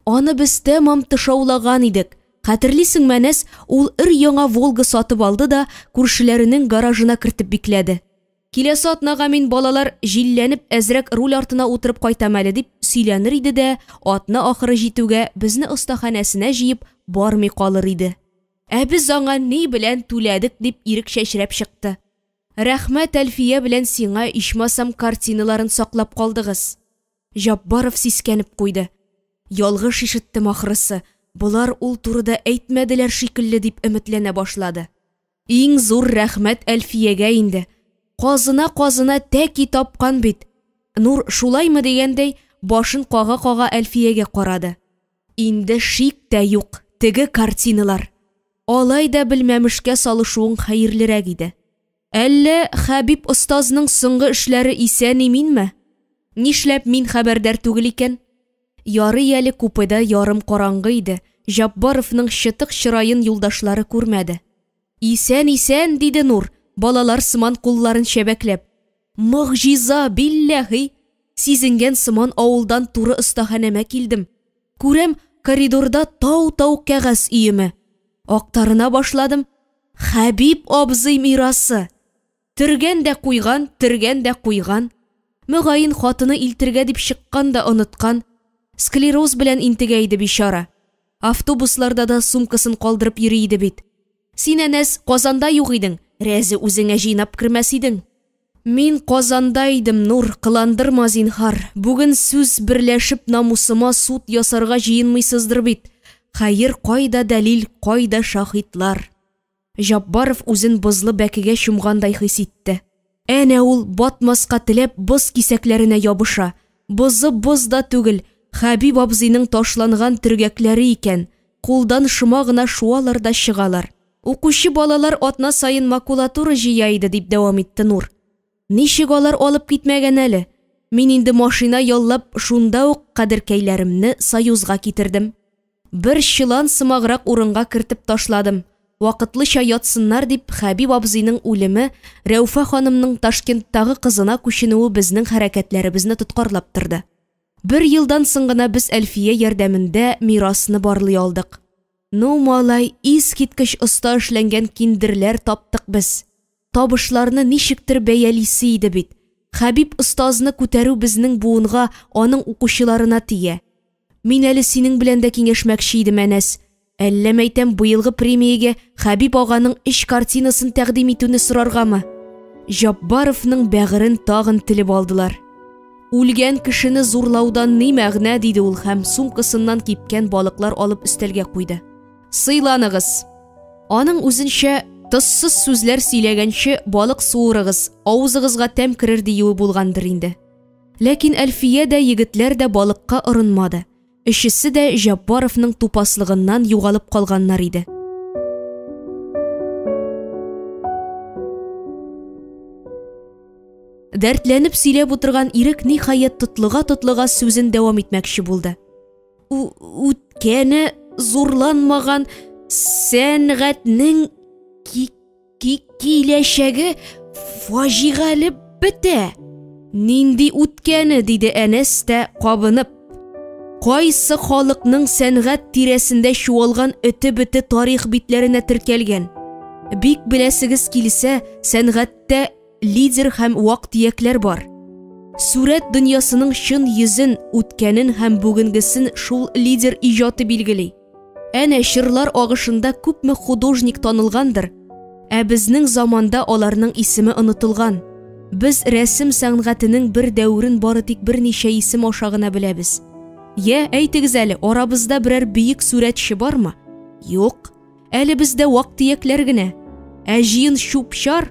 Аны без тәмам тышаулаган идек. Хәтерлисең мәнәс, ул өр-яңа Волга сатып алды да күршеләренең гаражына кертеп бикләде. Киләсе атнага мин балалар җилләнеп әзрәк руль артына утырып кайтам әле дип сөйләнер иде дә, атна ахыры җитүгә безне остаханәсенә җыеп бармый калыр иде. Ә без аңа ни белән түләдек дип ирек чәчрәп чыкты. Рәхмәт Әлфия белән сиңа ичмасам картиналарын саклап калдыгыз. Җаббаров сискәнеп куйды. Ялгыш ишеттем ахрысы. Булар ул турыда әйтмәделәр шикелле дип өметләнә башлады. Иң зур рәхмәт Әлфиягә инде. Казына тәки тапкан бит. Нур шулаймы дигәндәй башын кага-кага Әлфиягә карады. Инде шик тә юк, теге картиналар. Алай да белмәмешкә салышуың хәерлерәк иде. Әллә Хәбиб остазның соңгы эшләре исән иминме? Нишләп мин хәбәрдар түгел икән? Ярый әле купеда ярым караңгы иде. Җаббаровның чытык чырайын юлдашлары күрмәде. Исән, диде Нур, балалар сыман кулларын чәбәкләп. Мөгъҗиза, билләһи! Сизенгән сыман авылдан туры остаханәмә килдем. Күрәм, коридорда тау-тау кәгазь өеме. Актарына башладым. Хәбиб абзый мирасы. Тергән дә куйган. Мөгаен хатыны илтергә дип чыккан да оныткан. Склероз белән интегә иде бичара. Автобусларда да сумкасын калдырып йөри иде бит. Син әнәс Казанда юк идең, рәзе үзеңә җыйнап кермәс идең. Мин Казанда идем, Нур, кыландырма зинһар. Бүген сүз берләшеп намусыма суд ясарга җыенмыйсыздыр бит. Хәер, кайда дәлил, кайда шаһитлар. Җаббаров үзен бозлы бәкегә чумгандай хис итте. Әнә ул батмаска теләп боз кисәкләренә ябыша. Бозы боз да түгел, Хәбиб абзыйның ташланган төргәкләре икән. Кулдан шыма гына шуалар да чыгалар. Укучы балалар атна сайын макулатура җыя иде дип дәвам итте Нур. Ничек алар алып китмәгән әле? Мин инде машина яллап шунда ук кадеркәйләремне Союзга китердем. Бер чылан сымаграк урынга кертеп ташладым. Вакытлыча ятсыннар дип Хәбиб абзыйның үлеме, Рәүфә ханымның Ташкенттагы кызына күченүе безнең хәрәкәтләребезне тоткарлап торды. 1 елдан соң гына без Әлфия ярдәмендә мирасны барлый алдык. Ну, малай, искиткеч оста эшләнгән киндерләр таптык без. Табышларны ничектер бәялисе иде бит. Хәбиб остазны күтәрү безнең буынга, аның укучыларына тия. Мин әле синең белән дә киңәшмәкче идем әнәс. Әллә мәйтәм быелгы премиягә Хәбиб аганың эш картинасын тәкъдим итүне сораргамы? Җаббаровның бәгырен тагын тилеп алдылар. Үлгән кешене зурлаудан ни мәгънә, диде ул һәм сумкасыннан кипкән балыклар алып өстәлгә куйды. Сыйланыгыз. Аның үзенчә тыссыз сүзләр сөйләгәнче балык суырыгыз, авызыгызга тәм керер диюе булгандыр инде. Ләкин Әлфия дә, егетләр дә балыкка орынмады. Өчесе дә Җаббаровның тупаслыгыннан югалып калганнар иде. Дәртләнеп сөйләп утырган ирек ниһаять тотлыга сүзен дәвам итмәкче булды. Үткәне зурланмаган сәнгатьнең киләчәге фаҗигале бетә. Нинди үткәне, диде Әнәс тә кабынып. Кайсы халыкның сәнгать тирәсендә чуалган өте-бете тарих битләренә теркәлгән. Бик беләсегез килсә, сәнгатьтә лидер һәм вак-төякләр бар. Сүрәт дөньясының чын йөзен, үткәнен һәм бүгенгесен шул лидер иҗаты билгели. Әнә чырлар агышында күпме художник танылгандыр, ә безнең заманда аларның исеме онытылган. Без рәсем сәнгатенең бер дәүрен бары тик берничә исем аша гына беләбез. Я, әйтегез әле, арабызда берәр бөек сүрәтче бармы? Юк, әле бездә вак-төякләр генә. Ә җыен чүп-чар,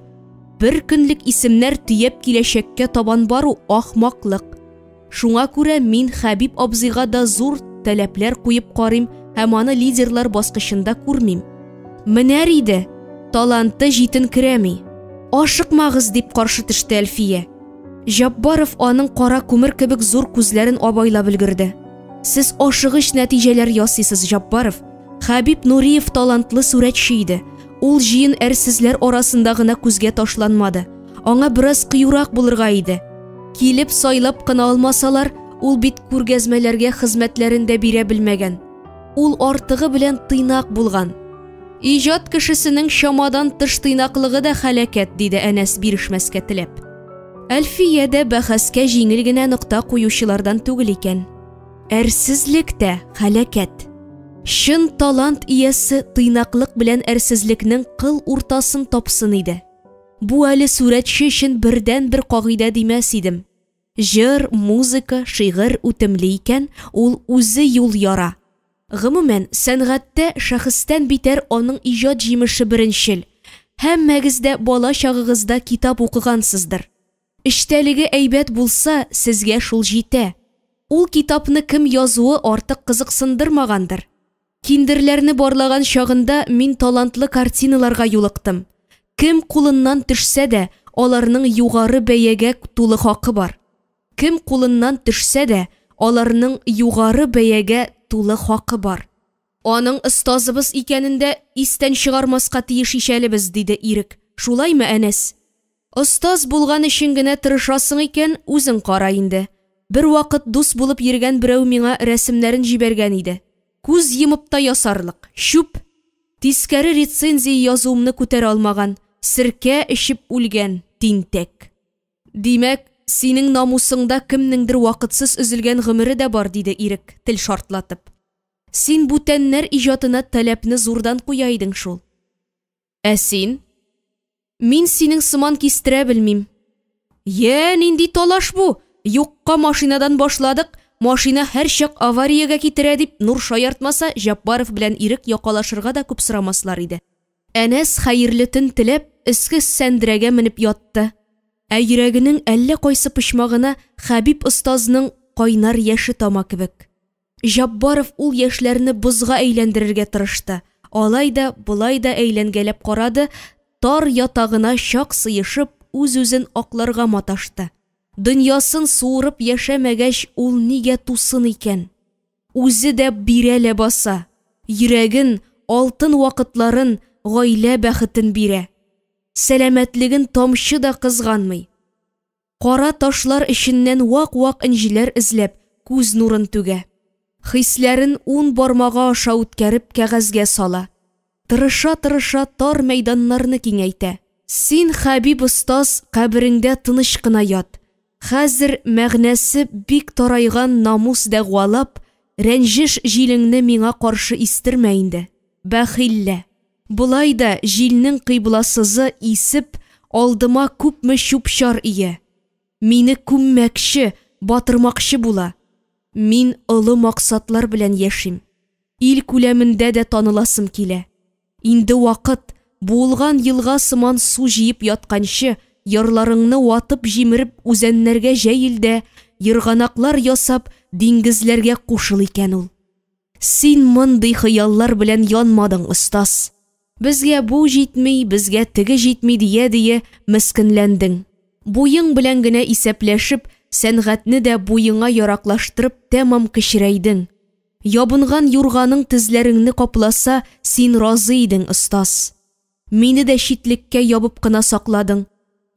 бер көнлек исемнәр төяп киләчәккә табан бару ахмаклык. Шуңа күрә мин Хәбиб абзыйга да зур таләпләр куеп карыйм һәм аны лидерлар баскычында күрмим. Менәр иде, таланты җитенкерәми. Ашыкмагыз, дип каршы төште Әлфия. Җаббаров аның кара күмер кебек зур күзләрен абайлап өлгерде. Сез ашыгыч нәтиҗәләр ясыйсыз, Җаббаров. Хәбиб Нуриев талантлы сүрәтче иде. Ул җыен әрсезләр арасында гына күзгә ташланмады. Аңа бераз кыюрак булырга иде. Килеп сайлап кына алмасалар, Ул бит күргәзмәләргә хезмәтләрен дә бирә белмәгән. Ул артыгы белән тыйнак булган. Иҗат кешесенең шамадан тыш тыйнаклыгы да хәләкәт, диде Әнәс бирешмәскә теләп. Әлфия дә бәхәскә җиңел генә нокта куючылардан түгел икән. Әрсезлек тә хәләкәт. Шын талант иясе тыйнаклык белән әрсезлекнең кыл уртасын тапсын иде. Бу әле сүрәтче өчен бердән-бер кагыйдә димәс идем. Җыр, музыка, шигырь үтемле икән, ул үзе юл яра. Гомумән, сәнгатьтә шәхестән битәр аның иҗат җимеше беренчел. Һәммәгез дә бала чагыгызда китап укыгансыздыр. Эштәлеге әйбәт булса, сезгә шул җитә. Ул китапны кем язуы артык кызыксындырмагандыр. Киндерләрне барлаган чагында мин талантлы картиналарга юлыктым. Кем кулыннан төшсә дә, аларның югары бәягә тулы хакы бар. Кем кулыннан төшсә дә, аларның югары бәягә тулы хакы бар. Аның остазыбыз икәнендә истән чыгармаска тиеш ишәлебез, диде Ирек. Шулаймы, Әнәс? Остаз булган өчен генә тырышасың икән, үзең кара инде. Бер вакыт дус булып йөргән берәү миңа рәсемнәрен җибәргән иде. Күз йымып та ясарлык. Шуп. Тискәре рецензия язуымны күтәрә алмаган. Серкә эчеп үлгән, тинтәк. Димәк, синең намусыңда кемнеңдер вакытсыз өзелгән гомере дә бар, диде Ирек, тел шартлатып. Син бүтәннәр иҗатына таләпне зурдан куя идең шул. Ә син? Мин синең сыман кистерә белмим. Нинди талаш бу? Юкка машинадан башладык, машина һәр чак авариягә китерә дип Нур шаяртмаса, Җапбаров белән Ирек якалашырга да күп сорамаслар иде. Әнәс хәерле төн теләп, эске сәндерәгә менеп ятты. Ә йөрәгенең әллә кайсы пычмагына Хәбиб остазның кайнар яше тама кебек. Җапбаров ул яшьләрне бозга әйләндерергә тырышты. Алай да, булай да әйләнгәләп карады, тар ятагына чак сыешып, үз-үзен акларга маташты. Дөньясын суырып яшәмәгәч, ул нигә тусын икән? Үзе дә бирә баса. Йөрәген, алтын вакытларын, гаилә бәхетен бирә. Сәламәтлеген тамчы да кызганмый. Кара ташлар эченнән вак-вак инҗиләр эзләп, күз нурын түгә. Хисләрен 10 бармагы аша үткәреп кәгазьгә сала. Тырыша-тырыша тар мәйданнарны киңәйтә. Син, Хәбиб остаз, кабереңдә тыныч кына ят. Хәзер мәгънәсе бик тарайган намус дәгъвалап, рәнҗеш җилеңне миңа каршы истермә инде. Бәхиллә. Булай да җилнең кыйбласызы исеп, алдыма күпме чүп-чар ия. Мине күммәкче, батырмакчы була. Мин олы максатлар белән яшим. Ил күләмендә дә таныласым килә. Инде вакыт, буылган елга сыман су җыеп ятканчы, ярларыңны ватып җимереп үзәннәргә җәелдә, йырганаклар ясап, диңгезләргә кушыл икән ул. Син мондый хыяллар белән янмадың, остаз. Безгә бу җитми, безгә теге җитми дия мискенләндең. Буйың белән генә исәпләшеп, сәнгатьне дә буйыңа яраклаштырып тәмам кечерәйдең. Ябынган юрганың тезләреңне капласа, син разы идең, остаз. Мине дә читлеккә ябып кына сакладың.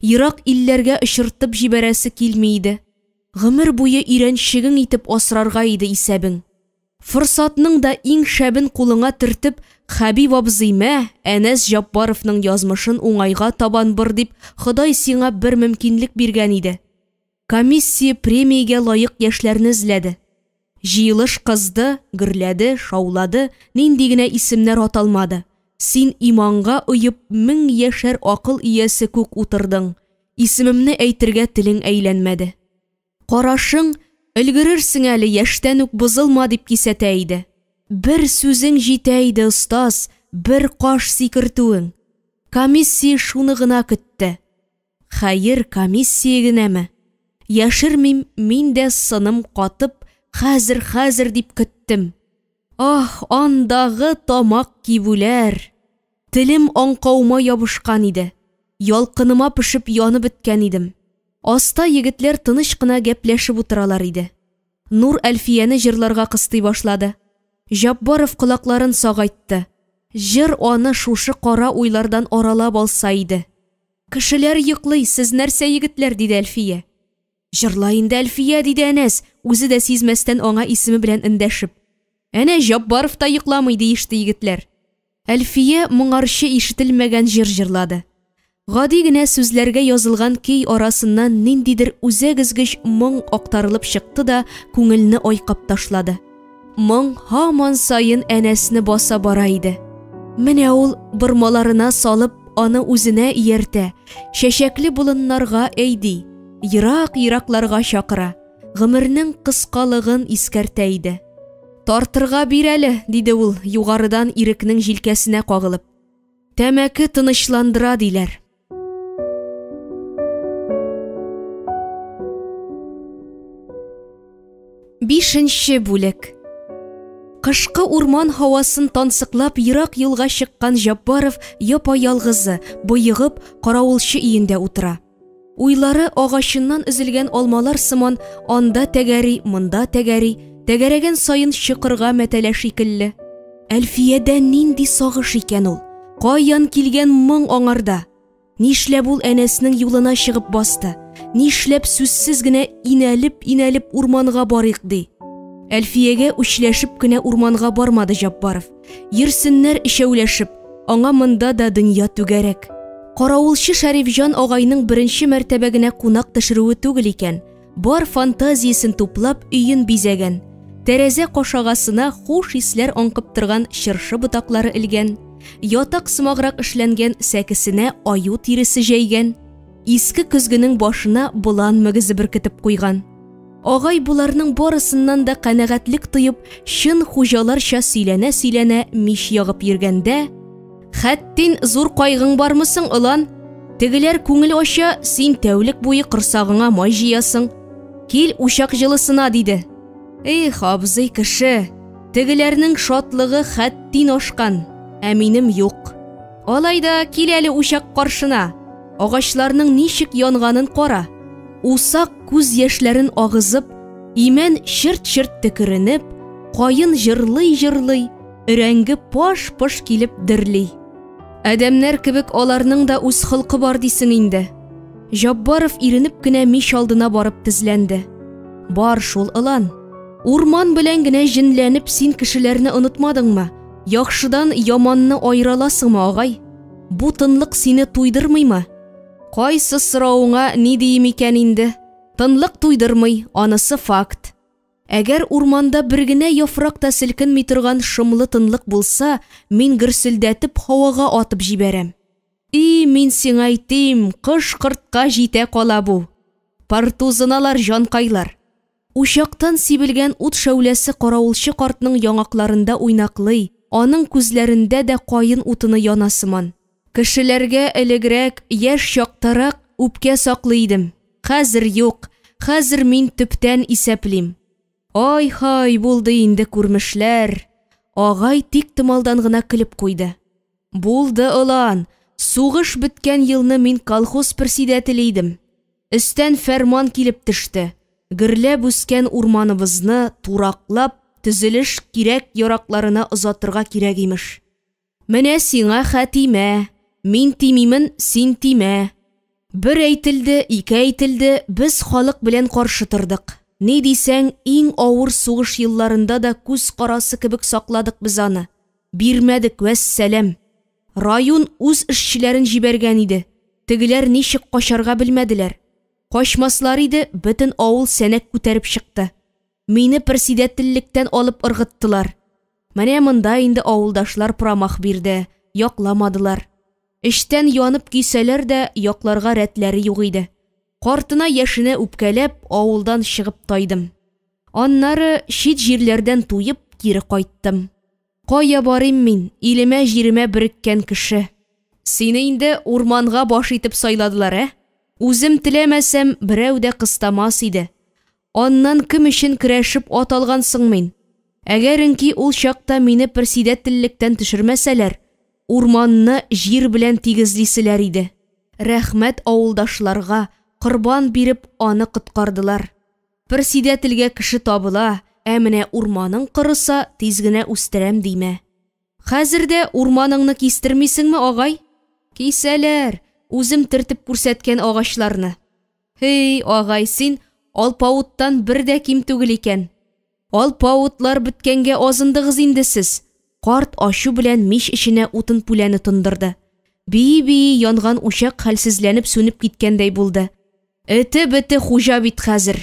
Ерак илләргә очыртып җибәрәсе килми иде. Гомер буе ирәнчегең итеп асрарга иде исәбең. Форсатның да иң шәбен кулыңа төртеп, Хәбиб абзый, мә, Әнәс Җапбаровның язмышын уңайга табан бер дип, Ходай сиңа бер мөмкинлек биргән иде. Комиссия премиягә лаек яшьләрне эзләде. Җыелыш кызды, гөрләде, шаулады, нинди генә исемнәр аталмады. Син иманга уеп 1000 яшәр акыл иясе күк утырдың. Исемемне әйтергә телең әйләнмәде. Карашың, өлгерерсең әле, яшьтән үк бозылма дип кисәтә иде. Бер сүзең җитә иде, остаз, бер каш сикертүең. Комиссия шуны гына көтте. Хәер, комиссия генәме? Яшермим, мин дә сыным катып, хәзер дип көттем. Андагы тамак кибүләр. Телем аңкаума ябышкан иде. Ялкыныма пешеп янып беткән идем. Аста егетләр тыныч кына гәпләшеп утыралар иде. Нур Әлфияне җырларга кыстый башлады. Җапбаров колакларын сагайтты. Җыр аны шушы кара уйлардан аралап алса иде. Кешеләр йоклый, сез нәрсә егетләр, диде Әлфия. Җырла инде, Әлфия, диде Әнәс. үзе дә сизмәстән аңа исеме белән эндәшеп. Әнә Җаббаров та йокламый диеште егетләр. Әлфия моңарчы ишетелмәгән җыр җырлады. Гади генә сүзләргә язылган көй арасыннан ниндидер үзәгезгеч моң актарылып чыкты да күңелне айкап ташлады. Моң һаман сайын әнәсне баса бара иде. Менә ул бормаларына салып, аны үзенә ияртә, шәшәкле болыннарга әйди, ерак-еракларга чакыра, гомернең кыскалыгын искәртә иде. Тартырга бир әле, диде ул югарыдан ирекнең җилкәсенә кагылып. Тәмәке тынычландыра диләр. Бишенче бүлек. Кышкы урман һавасын тансыклап ерак юлга чыккан Җаббаров япа-ялгызы, боегып, каравылчы өендә утыра. Уйлары агачыннан өзелгән алмалар сыман анда тәгәри, монда тәгәри, тәгәрәгән сайын чыкырга мәтәлә шикелле. Әлфиядә нинди сагыш икән ул? Каян килгән моң аңарда? Нишләп ул әнәсенең юлына чыгып басты? Нишләп сүзсез генә инәлеп урманга барыйк ди? Әлфиягә үчләшеп кенә урманга бармады Җаббаров. Йөрсеннәр ишәүләшеп, аңа монда да дөнья түгәрәк. Каравылчы Шәрифҗан агайның беренче мәртәбә генә кунак төшерүе түгел икән. Бар фантазиясын туплап өен бизәгән. Тәрәзә кашагасына хуш исләр аңкып торган чыршы ботаклары элгән. Ятак сымаграк эшләнгән сәкесенә аю тиресе җәйгән. Иске көзгенең башына болан мөгезе беркетеп куйган. Агай буларның барысыннан да канәгатьлек тоеп, чын хуҗаларча сөйләнә мич ягып йөргәндә, «Хәттин зур кайгың бармысың, ылан? Тегеләр күңел ача, син тәүлек буе кырсагыңа май җыясың. Кил учак җылысына», диде. Эх, абзый кеше, тегеләрнең шатлыгы хәттин ашкан, ә минем юк. Алайда кил әле учак каршына. Агачларның ничек янганын кара. Усак күз яшьләрен агызып, имән чырт-чырт төкеренеп, кайын җырлый, рәңге паш-паш килеп дерли. Әдәмнәр кебек аларның да үз хылкы бар дисең инде. Җаббаров иренеп кенә мич алдына барып тезләнде. Бар шул, ылан. Урман белән генә җенләнеп син кешеләрне онытмадыңмы? Яхшыдан яманны айраласыңмы, агай? Бу тынлык сине туйдырмыймы? Кайсы сорауыңа ни дием икән инде? Тынлык туйдырмый, анысы факт. Әгәр урманда бер генә яфрак та селкенми торган шымлы тынлык булса, мин гөрселдәтеп һавага атып җибәрәм. И, мин сиңа әйтим, кыш-кыртка җитә кала бу. Партузыналар җанкайлар. Учактан сибелгән ут шәүләсе каравылчы картның яңакларында уйнаклый, аның күзләрендә дә кайын утыны янасыман. Кешеләргә элегрәк, яшь чактарак үпкә саклый идем. Хәзер юк, хәзер мин төптән исәплим. Ай-һай булды инде күрмешләр. Агай тик тымалдан гына көлеп куйды. Булды, ылан, сугыш беткән елны мин колхоз председателе идем. Өстән фәрман килеп төште. Гөрләп үскән урманыбызны тураклап, төзелеш кирәк яракларына озатырга кирәк имеш. Менә сиңа хәтимә, мин тимимен, син тимә. Бер әйтелде, ике әйтелде, без халык белән каршы тордык. Ни дисәң, иң авыр сугыш елларында да күз карасы кебек сакладык без аны. Бирмәдек, вәссәлам. Район үз эшчеләрен җибәргән иде. Тегеләр ничек качарга белмәделәр. Качмаслар иде, бөтен авыл сәнәк күтәреп чыкты. Мине председательлектән алып ыргыттылар. Менә монда инде авылдашлар промах бирде, якламадылар. Эштән янып кисәләр дә якларга рәтләре юк иде. Картына яшенә үпкәләп, авылдан чыгып тайдым. Аннары чит җирләрдән туеп кире кайттым. Кая барыйм мин, илемә җиремә береккән кеше. Сине инде урманга баш итеп сайладылар, ә? Үзем теләмәсәм, берәү дә кыстамас иде. Аннан кем өчен көрәшеп аталгансың мин? Әгәренки ул чакта мине председательлектән төшермәсәләр, урманны җир белән тигезлиселәр иде. Рәхмәт авылдашларга, корбан биреп аны коткардылар. Председательгә кеше табыла, ә менә урманың кырыса тиз генә үстерәм димә. Хәзер дә урманыңны кистермисеңме, агай? Кисәләр, үзем тертеп күрсәткән агачларны. Хей, агай, син алпауыттан бер дә ким түгел икән. Алпауытлар беткәнгә азындыгыз инде сез. Карт ашу белән мич эченә утын пүләне тондырды. Бии-бии янган учак хәлсезләнеп сүнеп киткәндәй булды. Эте бете хуҗа бит хәзер.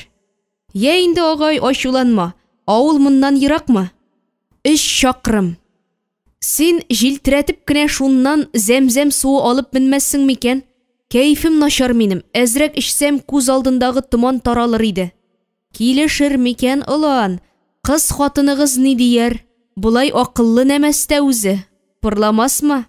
Я инде агай, ачуланма. Авыл моннан еракмы? 3 чакрым. Син җилтерәтеп кенә шуннан зәмзәм суы алып менмәссең микән? Кәйфем начар минем. Әзрәк ичсәм күз алдындагы томан таралыр иде. Килешер микән, олан? Кыз хатыныгыз ни дияр? Булай акыллы нәмәстә үзе. Пырламасмы?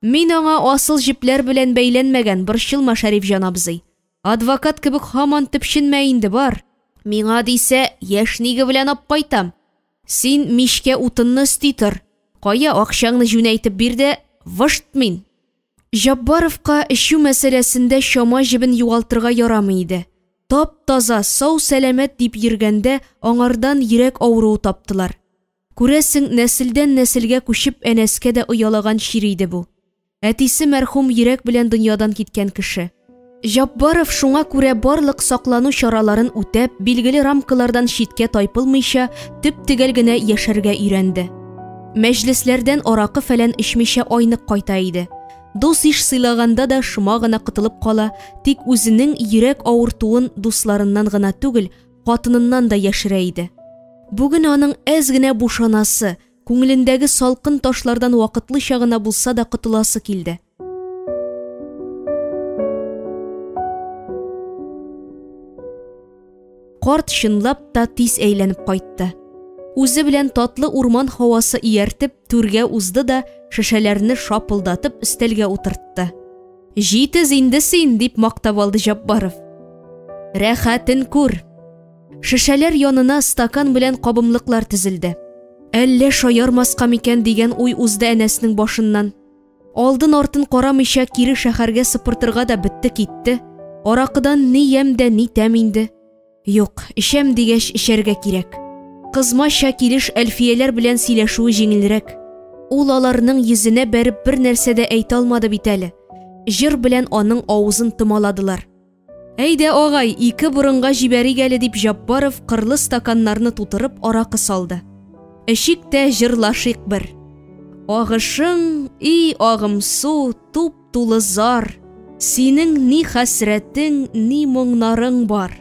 Мин аңа асыл җипләр белән бәйләнмәгән, борчылма, Шәрифҗан абзый. Адвокат кебек һаман төпшенмә инде, бар. Миңа дисә, яшниге белән ап кайтам. Син мишкә утынны өсти тор. Кая акчаңны җүнәйтеп бир дә, вышт мин. Җаббаровка эчү мәсьәләсендә шама җибен югалтырга ярамый иде. Тап-таза, сау-сәламәт дип йөргәндә аңардан йөрәк авыруы таптылар. Күрәсең, нәселдән нәселгә күчеп әнәскә дә оялаган шир иде бу. Әтисе мәрхүм йөрәк белән дөньядан киткән кеше. Җаббаров шуңа күрә барлык саклану чараларын үтәп, билгеле рамкалардан читкә тайпылмыйча, төп-төгәл генә яшәргә өйрәнде. Мәҗлесләрдән аракы фәлән эчмичә айнык кайта иде. Дус иш сыйлаганда да шыма гына кытылып кала, тик үзенең йөрәк авыртуын дусларыннан гына түгел, хатыныннан да яшерә иде. Бүген аның әз генә бушанасы, күңелендәге салкын ташлардан вакытлыча гына булса да кытыласы килде. Карт чынлап та тиз әйләнеп кайтты. Үзе белән татлы урман һавасы ияртеп, түргә узды да шешәләрне шапылдатып өстәлгә утыртты. «Җитез инде син», дип мактап алды Җаббаров. «Рәхәтен күр». Шешәләр янына стакан белән кабымлыклар тезелде. Әллә шаярмаска микән дигән уй узды әнәснең башыннан. Алдын-артын карамыйча кире шәһәргә сыпыртырга да бетте китте. Аракыдан ни ям да ни тәм инде. Юк, ишәм дигәч ишәргә кирәк. Кызмача килеш Әлфияләр белән сөйләшүе җиңелрәк. Ул аларның йөзенә бәреп бер нәрсә дә әйтә алмады бит әле. Җыр белән аның авызын тымаладылар. Әйдә, агай, 2 борынга җибәрик әле, дип Җаббаров кырлы стаканнарны тутырып аракы салды. Эшик тә җырлашыйк бер. Агышың, и агым су, туп тулы зар. Синең ни хәсрәтең, ни моңнарың бар.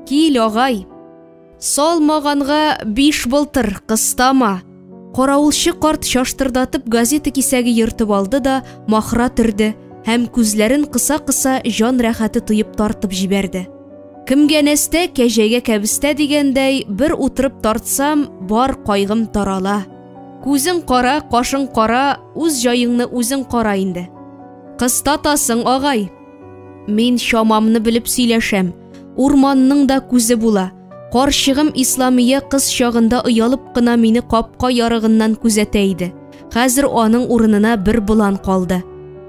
Кил, агай. Салмаганга 5 былтыр, кыстама. Каравылчы карт шаштырдатып газета кисәге йыртып алды да махра төрде һәм күзләрен кыса-кыса җан рәхәте тоеп тартып җибәрде. Кемгә нәстә, кәҗәгә кәбестә дигәндәй, бер утырып тартсам, бар кайгым тарала. Күзең кара, кашың кара, үз җаеңны үзең кара инде. Кыстатасың, агай. Мин шамамны белеп сөйләшәм. Урманның да күзе була. Карчыгым Исламия кыз чагында уялып кына мине капка ярыгыннан күзәтә иде. Хәзер аның урынына бер булан калды.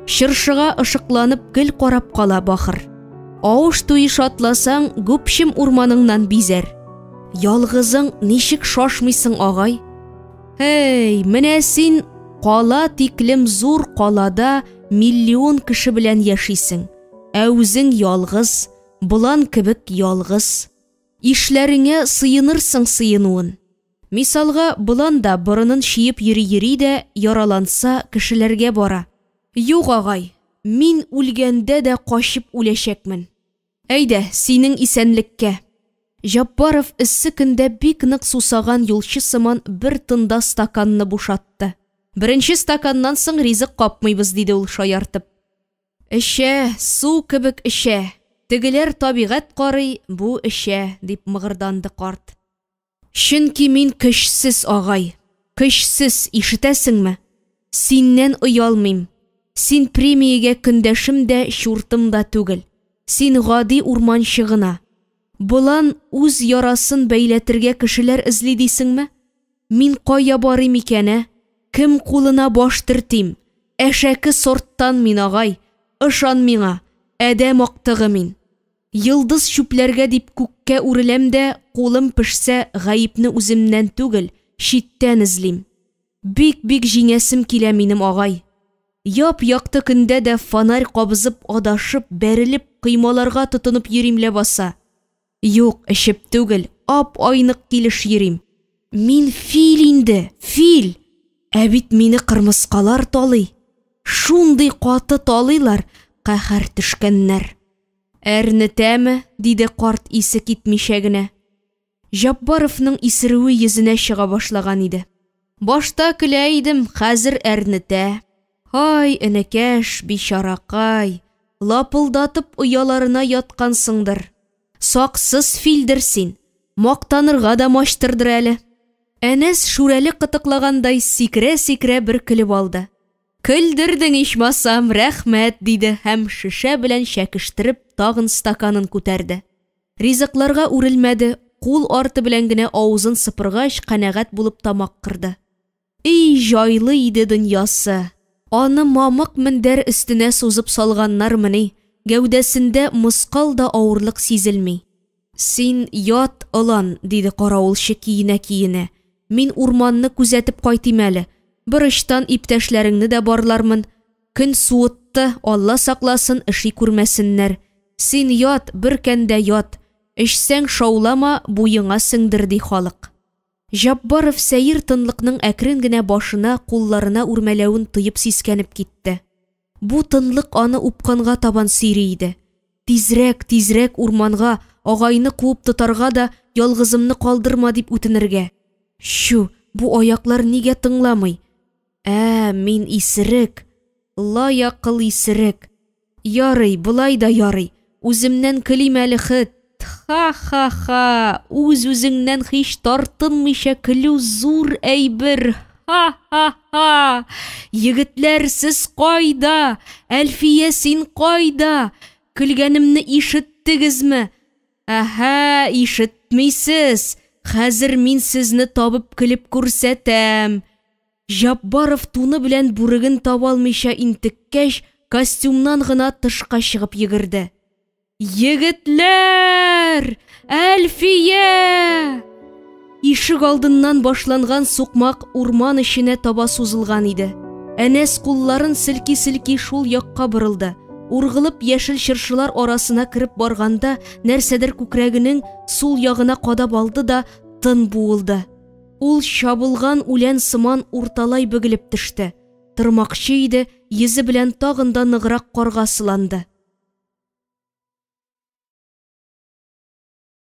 Чыршыга ышыкланып гел карап кала бахыр. Авыш туй шатласаң, гүпшем урманыңнан бизәр. Ялгызың ничек шашмыйсың, агай? Hey, менә син кала тиклем зур калада миллион кеше белән яшисең. Ә үзең ялгыз, булан кебек ялгыз. Ишләреңә сыйынырсың сыйынуын. Мисалга, булан да борынын шиеп йөри дә, яраланса кешеләргә бара. Юк, агай, мин үлгәндә дә качып үләчәкмен. Әйдә, синең исәнлеккә. Җаббаров эссе көндә бик нык сусаган юлчы сыман бер тында стаканны бушатты. Беренче стаканнан соң ризык капмыйбыз, диде ул шаяртып. Эшә, су кебек эшә. Тегеләр табигать карый, бу эшә, дип мыгырданды карт. Чөнки мин көчсез, агай. Көчсез, ишетәсеңме? Синнән уялмыйм. Син премиягә көндәшем дә, шуртым да түгел. Син гади урманчы гына. Булан үз ярасын бәйләтергә кешеләр эзли дисеңме? Мин кая барыйм икән? Кем кулына баш төртим? Әшәке сорттан мин, агай. Ышан миңа. Әдәм актыгы мин. Йылдыз чүпләргә дип күккә үреләм дә, кулым пешсә, гаипне үземнән түгел, читтән эзлим. Бик-бик җиңәсем килә минем, агай. Яп-якты көндә дә фонарь кабызып, адашып, бәрелеп, кыймаларга тотынып йөримлә баса. Юк, эшеп түгел, ап-айнык килеш йөрим. Мин фил инде, фил. Ә бит мине кырмыскалар талый. Шундый каты талыйлар, каһәр төшкәннәр. Әрнетәме? Диде карт исе китмичә генә. Җаббаровның исерүе йөзенә чыга башлаган иде. Башта көлә идем, хәзер әрнетә. Ай, энекәш, бичаракай, лапылдатып ояларына яткансыңдыр. Саксыз филдер син, мактанырга да маштырдыр әле. Әнәс шүрәле кытыклагандай сикерә-сикерә бер көлеп алды. Көлдердең ичмасам, рәхмәт, диде һәм шешә белән чәкештереп тагын стаканын күтәрде. Ризыкларга үрелмәде, кул арты белән генә авызын сыпыргач канәгать булып тамак кырды. И җайлы иде дөньясы. Аны мамык мендәр өстенә сузып салганнар мени, гәүдәсендә мыскал да авырлык сизелми. Син ят, ылан, диде каравылчы киенә-киенә. Мин урманны күзәтеп кайтыйм әле. Бер ыштан иптәшләреңне дә барлармын. Көн суытты, Алла сакласын, эши күрмәсеннәр. Син ят, бер кәндә ят. Эшсәң шаулама, буеңа сеңдер ди халык. Җаббаров сәйер тынлыкның әкрен генә башына, кулларына үрмәләвен тыйып сискәнеп китте. Бу тынлык аны упканга табан сөйри иде. Тизрәк, тизрәк урманга, агайны куып тотарга да ялгызымны калдырма дип үтенергә. Шу, бу аяклар нигә тыңламый? Мин исерек. Лаякыл исерек. Ярый, булай да ярый. Үземнән көлим әле хит. Ха-ха-ха. Үз-үзеңнән һич тартынмыйча көлү зур әйбер. Ха-ха-ха. Егетләр, сез кайда? Әлфия, син кайда? Көлгәнемне ишеттегезме? Аһа, ишетмисез. Хәзер мин сезне табып көлеп күрсәтәм. Җаббаров туны белән бүреген таба алмыйча интеккәч, костюмнан гына тышка чыгып йөгерде. Егетләр! Әлфия! Ишек алдыннан башланган сукмак урман эченә таба сузылган иде. Әнәс кулларын силки-силки шул якка борылды. Ургылып яшел чыршылар арасына кирип барганда, нәрсәдер күкрәгенең сул ягына кадап алды да тын буылды. Ул чабылган үлән сыман урталай бөгелеп төште. Тырмакчы иде, йөзе белән тагын да ныграк карга сыланды.